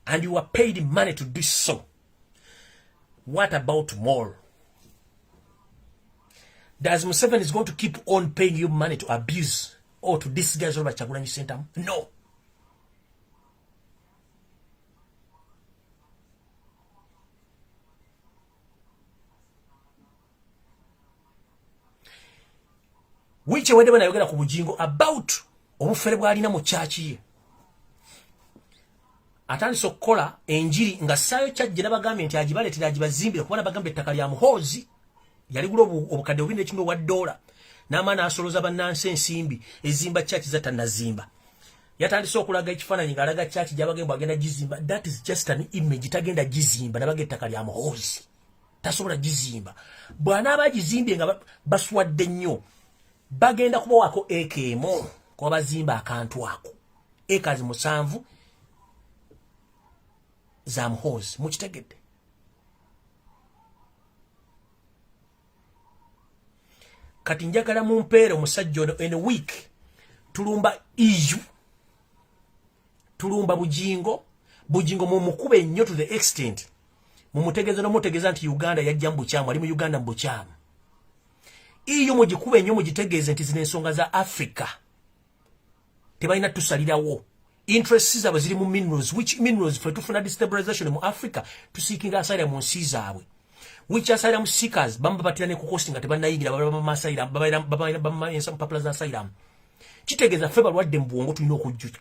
And you are paid money to do so. What about tomorrow? Does Museveni is going to keep on paying you money to abuse or to disguise Robert Kyagulanyi Ssentamu? No. Which wende bana yogera ku bujingo about obufere bwalina mu chachi ye. Atandise okukola enjiri nga sayo kyajje n'abagambye nti agibaletera agibazimbire kubona bagambe ettaka lya muhoozi yali gulo obukadde obubiri n'ekimu bwa dola n'amaana asoloza bannansi ensimbi ezimba chachi zatanazimba. Yatandise okulaga ekifaananyi ng'alaga chachi gy'abagembe agenda gizimba. That is just an image. Tagenda gizimba nabaga ettaka lya muhoozi tasobola gizimba. Bw'anaaba gizimbye nga baswadde nnyo bagenda kubawako ekemo kwa bazimba akantu ako ekazi 7 za muhoozi mukitegedde. Kati njagala mumpeere omusajja ono in a week tulumba iju tulumba bujingo mumukube ennyo to the extent mumutegeeza n'omutegeeza nti Uganda yajja mu bukyamu ali mu Uganda mu bukyamu. Iyo mugikube nnyo mugitegeeze nti zino ensonga za Africa tebalina tusalirawo. Interests zaabwe ziri mu minerals. Which minerals? Fwe tufuna destabilization mu Africa tusiikinga asylum mu nsi zaabwe. Which asylum seekers bamba batira ne kukosi nga tebannayingira baba asylum baba ensa mpapula za asylum. Kitegeeza ffe balwadde mu bwongo tulina okujjuka.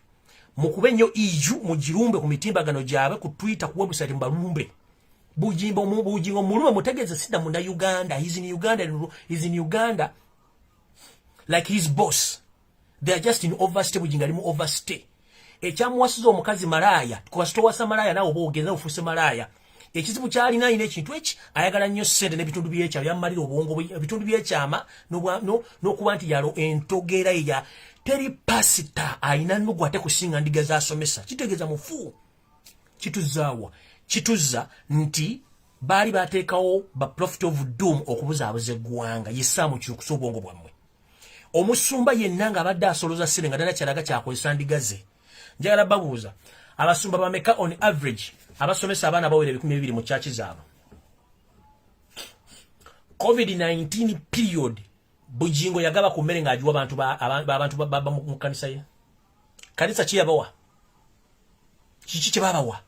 Mukube nnyo iju mugirumbe ku mitimbagano gyabwe ku Twitter ku website mbalumbe. Bujingo muluma mutegeze sida munda Uganda. He's in Uganda like his boss. They are just in overstay. Bujinga limu overstay. Ekyamuwasiza omukazi malaya kwasitowasa malaya nawo boogeza ofuse malaya. Ekizibu kyali nayo n'ekintu eki ayagala nnyo ssente n'ebitundu by'ekyama yamalira obwongo ebitundu by'ekyama n'okuba nti yalo entogera ya teri pasita ayina nnugu ate kusinga ndiga z'asomesa. Kitegeeza mufu kituzaawa kituza nti baali bateekawo ba prophet of doom okubuzaabuza eggwanga yesaamu kirukusa obwongo bwammwe. Omusumba yenna nga abadde asoloza ssere nga ddala kyalaga kyakozesa ndiga ze. Njagala babuuza abasumba bameka on average abasomesa abaana bawera 200 mu chachi zaabwe. COVID-19 period bujingo yagaba ku mmere ng'agiwa abantu baba mu kanisa ye. Kanisa ki yabawa? Kiki kye babawa?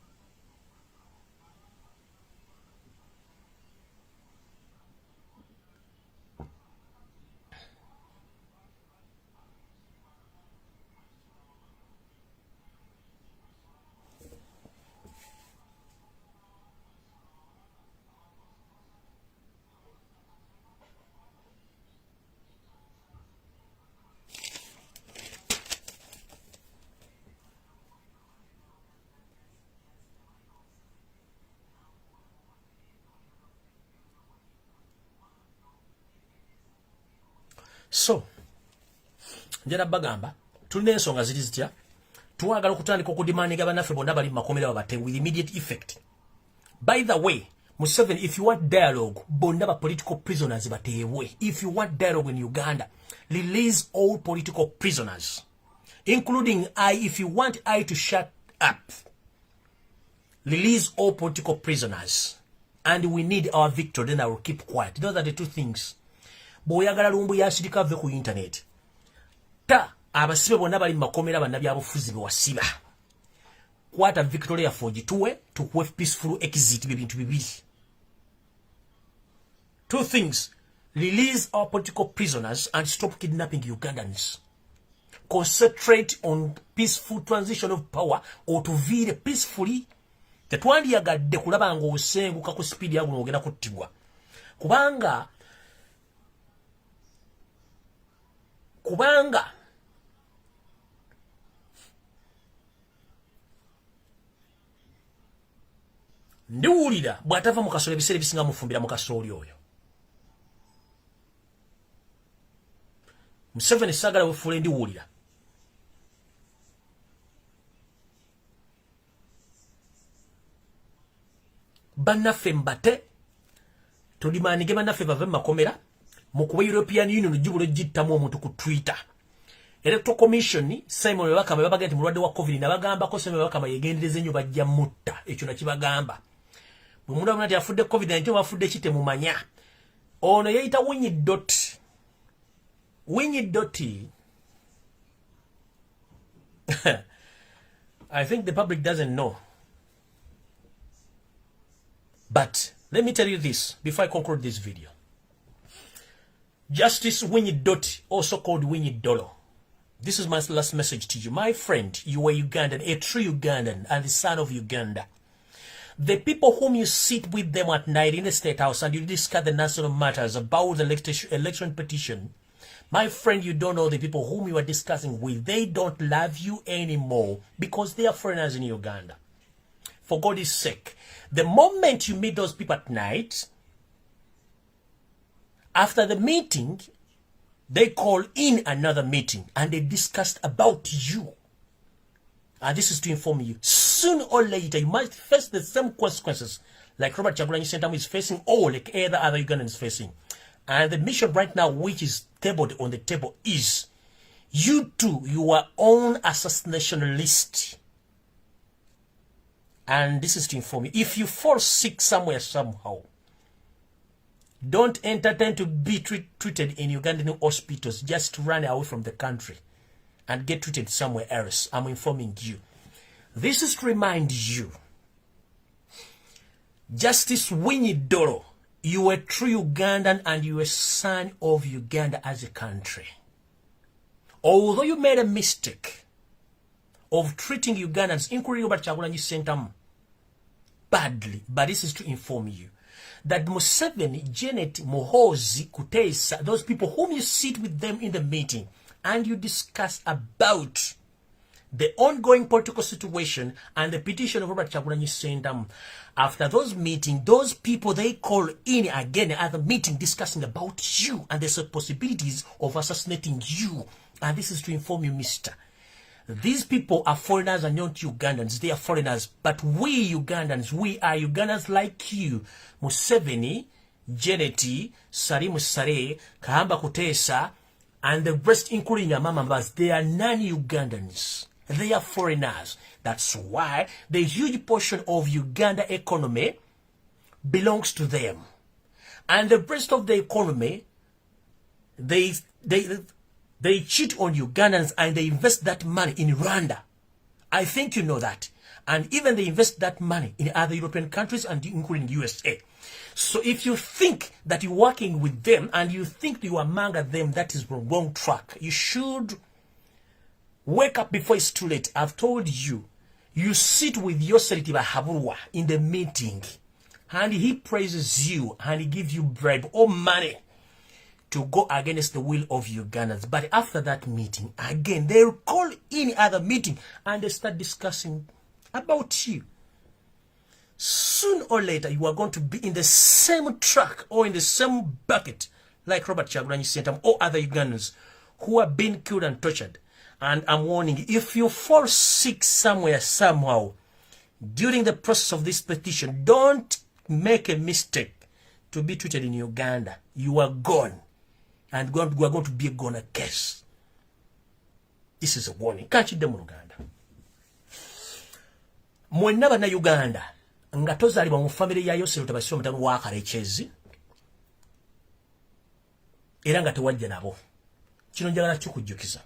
So, njera bagamba, tulina ensonga ziri zitya, tuwagala okutandika okudimaninga bannaffe bonna bali mu makomera babate with immediate effect. By the way, Museveni, if you want dialogue, bonna ba political prisoners bateebwe. If you want dialogue in Uganda, release all political prisoners, including I. If you want I to shut up, release all political prisoners. And we need our victory, then I will keep quiet. Those are the two things. Boyagala lumbu yasirika ave ku internet. Ta abasibe bonna bali makomera bannabyabufuzi bewasiba. Kwata Victoria Fojituwe tukuwe peaceful exit bintu bibiri. Two things. Release our political prisoners and stop kidnapping Ugandans. concentrate on peaceful transition of power otuviire peacefully. Tetwandiyagadde kulaba nga osenguka ku speed yago n'ogenda kuttibwa. Kubanga ndiwulira bw'atava mu kasooli ebiseera ebisinga mufumbira mu kasooli oyo. Museveni saagala bufuule ndiwulira. Bannaffe mbate tulimaanige bannaffe bave mu makomera mu kuba European Union jjubulo jittamu omuntu ku Twitter. Electoral Commission Simon Bakama babaga nti mulwadde wa COVID nabagambako Simon Bakama yegendereze nnyo bajja mutta ekyo nakibagamba. Bwe mundu abona nti afudde COVID-19 afudde kite mumanya. Ono yeyita Winnie Dot. I think the public doesn't know. But let me tell you this before I conclude this video. Justice Winnie Dot, also called Winnie Dolo. This is my last message to you. My friend, you are Ugandan, a true Ugandan, and the son of Uganda. The people whom you sit with them at night in the State House and you discuss the national matters about the election petition, my friend, you don't know the people whom you are discussing with. They don't love you anymore because they are foreigners in Uganda. For God's sake, the moment you meet those people at night, after the meeting, they call in another meeting and they discussed about you. And this is to inform you. Soon or later, you might face the same consequences like Robert Kyagulanyi Ssentamu is facing or like other Ugandans is facing. And the mission right now, which is tabled on the table, is you too, your own assassination list. And this is to inform you. If you fall sick somewhere, somehow, don't entertain to be treated in Ugandan hospitals. Just run away from the country and get treated somewhere else. I'm informing you. This is to remind you. Justice Winnie Dolo, you are a true Ugandan and you are a son of Uganda as a country. Although you made a mistake of treating Ugandans, including Robert Kyagulanyi Ssentamu, badly, but this is to inform you that Museveni, Janet, Muhoozi, Kuteesa, those people whom you sit with them in the meeting and you discuss about the ongoing political situation and the petition of Robert Kyagulanyi Ssentamu. After those meetings, those people, they call in again at the meeting discussing about you and the possibilities of assassinating you. And this is to inform you, mister. These people are foreigners and not Ugandans. They are foreigners. But we Ugandans, we are Ugandans like you. Museveni, Janet, Salimu Sare, Kahamba Kuteesa, and the rest, including your Mama, they are non-Ugandans. They are foreigners. That's why the huge portion of Uganda economy belongs to them. And the rest of the economy, they cheat on Ugandans and they invest that money in Rwanda. I think you know that. And even they invest that money in other European countries and including USA. So if you think that you're working with them and you think you are among them, that is the wrong track. You should wake up before it's too late. I've told you, you sit with Yoseri Haburwa in the meeting and he praises you and he gives you bribe or money to go against the will of Ugandans. But after that meeting, again, they'll call in other meeting and they start discussing about you. Soon or later, you are going to be in the same track or in the same bucket like Robert Kyagulanyi Ssentamu or other Ugandans who have been killed and tortured. And I'm warning you, if you fall sick somewhere, somehow, during the process of this petition, don't make a mistake to be treated in Uganda. You are gone. And we are going to be a goner case. This is a warning. Can't you do Uganda? Mwenna bana Uganda nga tozalibwa mu family ya Yoseri Tabasiro mutano wa Karechezi era nga tewajja nabo. Kino njagala kikujjukiza.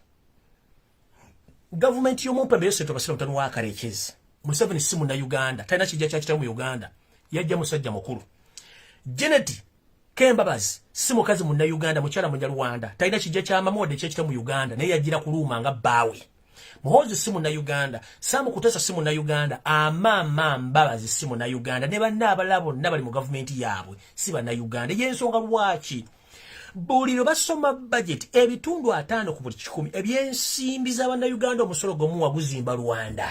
Government y'omumpembe Yoseri Tabasiro mutano wa Karechezi. Museveni simu na Uganda. Talina kijja kya kitamu mu Uganda. Yajja musajja mukulu. Janet Kembabazi si mukazi munna Uganda mukyala munyarwanda talina kijja kya mamode kyekita mu Uganda naye yagira kuluma nga baawe. Muhozi si munna Uganda, Samu Kutesa si munna Uganda, Amama Mbabazi si munna Uganda, ne banna abalala bonna bali mu gavumenti yaabwe si banna Uganda. Y'ensonga lwaki buli lwe basoma budget ebitundu 5 ku buli 100 ebyensimbi z'abanna Uganda omusolo gomu waguzimba Rwanda.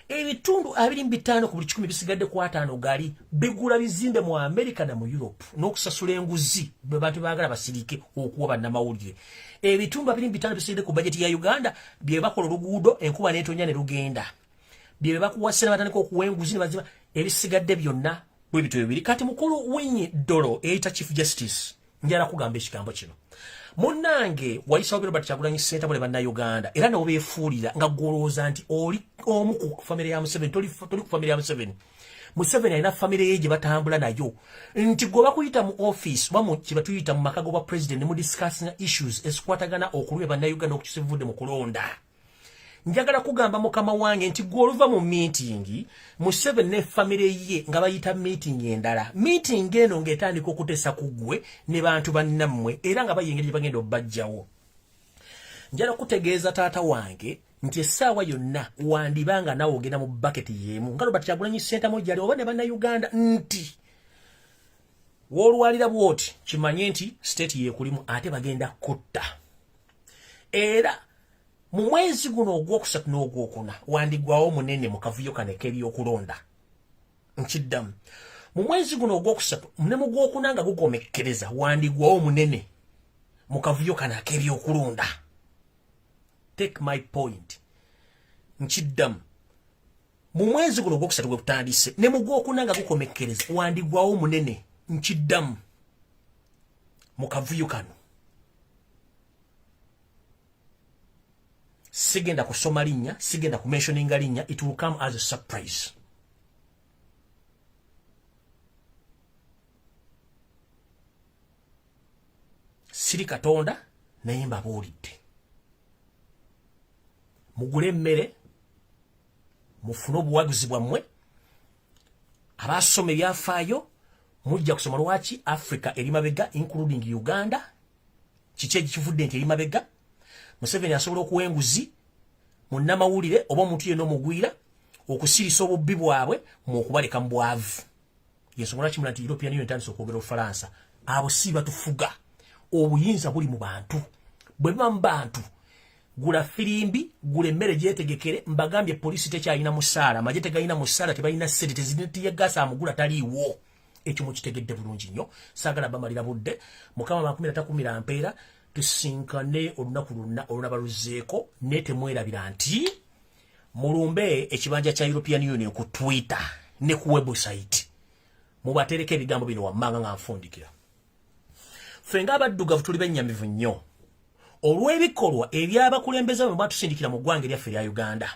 Ebitundu 25 ku buli 100 bisigadde ku 5 gali bigula bizimbe mu America na mu Europe n'okusasula enguzi bwe bantu baagala basirike okuwa bannamawulire. Ebitundu 25 bisigadde ku budget ya Uganda bye bakola oluguudo enkuba n'etonya ne lugenda. Bye bakuwasira batandika okuwa enguzi ne bazima ebisigadde byonna bwe bitu bibiri. Kati mukulu wenye dolo eyita Chief Justice njala kugamba ekigambo kino. Munange wayisa Robert Kyagulanyi Sente bole banna Uganda era no befuulira nga goloza nti oli omu ku family ya Museveni toli ku family ya Museveni. Museveni alina family ye gye batambula nayo nti gwe bakuyita mu office bamu kye batuyita mu makago ba president ne mu discussing issues ezikwatagana okulwe banna Uganda okukisevude mu kulonda. Njagala kugamba mukama wange nti gwe oluva mu meeting Museveni ne family ye nga bayita meeting endala. Meeting eno ng'etandika okutesa ku gwe ne bantu bannammwe era nga bayingirira bagenda obbajjawo. Njala kutegeeza taata wange nti essaawa yonna wandibanga nawe ogenda mu bucket yemu nga Robert Kyagulanyi Sente mojjali oba ne banna Uganda nti w'olwalira bwoti kimanye nti state yeekulimu ate bagenda kutta. Era mu mwezi guno ogwokusatu n'ogwokuna wandigwawo munene mu kavuyo kano k'ebyokulonda. Nkiddamu mu mwezi guno ogwokusatu ne mu gwokuna nga gugomekkereza wandigwawo munene mu kavuyo kano ak'ebyokulonda. Take my point. Nkiddamu mu mwezi guno ogwokusatu gwe butandise ne mu gwokuna nga gukomekkereza wandigwawo munene. Nkiddamu mu kavuyo kano. Sigenda kusoma linnya, sigenda ku mentioninga linnya, it will come as a surprise. Siri Katonda naye mbabuulidde. Mugule emmere, mufune obuwagizi bwammwe, abaasoma ebyafaayo mujja kusoma lwaki Africa eri mabega including Uganda. Kiki ekivudde nti eri mabega? Museveni asobola okuwa enguzi munnamawulire oba omuntu yenna omugwira okusirisa obubbi bwabwe mu okubaleka mu bwavu. Yensonga kimula nti European Union etandise okwogera Olufalansa. Abo si batufuga. Obuyinza buli mu bantu. Bwe biba mu bantu gula firimbi, gula emmere gyetegekere, mbagambye polisi tekyalina musaala, amagye tegalina musaala, tebalina ssente, tezinitiye gasa amugula taliiwo. Ekyo mukitegedde bulungi nnyo. Saagala bamalira budde. Mukama 13 mpeera tusinkane olunaku lonna olunaba luzeeko ne temwerabira nti mulumbe ekibanja kya European Union ku Twitter ne ku website mubatereke ebigambo bino wammanga nga nfundikira. Ffe ng'abaddugavu tuli bennyamivu nnyo olw'ebikolwa ebyabakulembeze bwe batusindikira mu ggwanga lyaffe lya Uganda.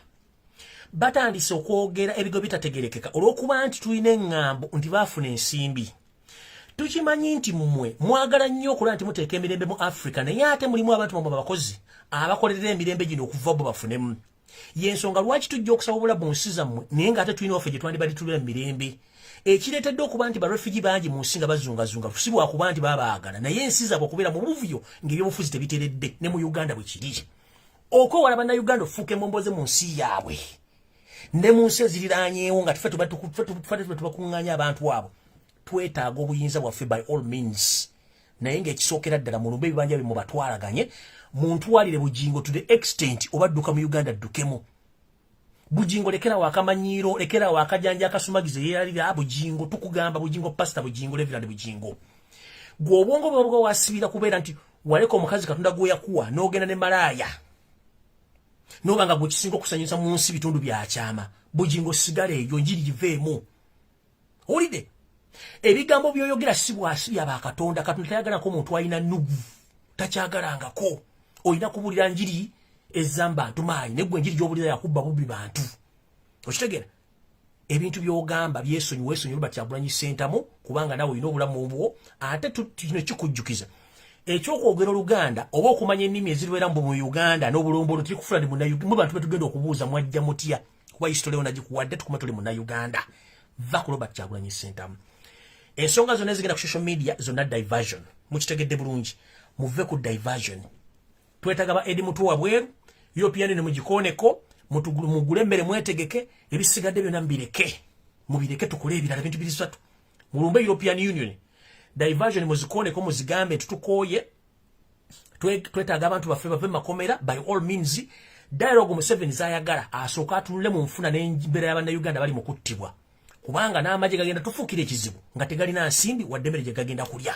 Batandise okwogera ebigo bitategerekeka olw'okuba nti tulina eŋŋambo nti baafuna ensimbi. Tukimanyi nti mmwe mwagala nnyo okulaba nti muteeka emirembe mu Africa naye ate mulimu abantu mu bakozi abakolerera emirembe gino okuva bo bafunemu. Y'ensonga lwaki tujja okusaba obulabu mu nsi zammwe naye ng'ate tulina waffe gye twandibadde tulira mu mirembe. Ekireetedde okuba nti barefugee bangi mu nsi nga bazungazunga si lwakuba nti babaagala naye ensi zaabwe okubeera mu buvuyo ng'ebyobufuzi tebiteredde ne mu Uganda bwe kiri. Okwewala bannayuganda okufuuka embomboze mu nsi yaabwe ne mu nsi eziriraanyeewo nga tuffe tubakuŋŋaanya abantu abo. Twetaaga obuyinza bwaffe by all means. Naye ng'ekisookera ddala mulumbe ebibanja bye mubatwalaganye muntwalire Bujingo to the extent obadduka mu Uganda ddukemu. Bujingo lekera wakamanyiiro, lekera wakajanja akasumagize yeeralira Bujingo tukugamba Bujingo pastor Bujingo Reverend Bujingo. Gwe obwongo bwabwo wasibira kubeera nti waleka omukazi Katonda gwe yakuwa n'ogenda ne malaaya. N'obanga gwe kisinga okusanyusa mu nsi bitundu byakyama. Bujingo sigale eyo njiri giveemu. Olide ebigambo byoyogera si bwasi yaba Katonda. Katonda tayagala ko omuntu alina nnugu takyagalangako. Olina kubulira njiri ezamba ntumayi ne gwe njiri gy'obulira yakubba bubi bantu. Okitegera ebintu by'ogamba byesonyi wesonyi Robert Kyagulanyi Sente kubanga nawe olina obulamu obwo ate kino kikujjukiza ekyokwogera Oluganda oba okumanya ennimi eziriwera mu Uganda n'obulombolero tuli kufuna mu bantu betugenda okubuuza mwajja mutya kuba history ona gikuwadde tukuma tuli mu Uganda. Va ku Robert Kyagulanyi Sente. ensonga zonna zigenda ku social media zonna diversion mukitegedde bulungi muve ku diversion twetaga ba edi mutu wabweru European ne mugikoneko mugule emmere mwetegeke ebisigadde byonna mubireke tukole ebirala bintu bisatu mulumbe European Union diversion muzikoneko muzigambe tutukoye twetaga abantu baffe bave makomera by all means dialogue Museveni zayagala asooka atunule mu nfuna n'embeera y'abanna Uganda bali mu kuttibwa kubanga n'amagye gagenda tufuukira ekizibu nga tegalina nsimbi wadde emmere gye gagenda kulya.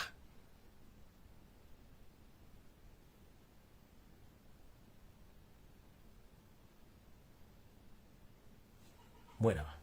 Bueno.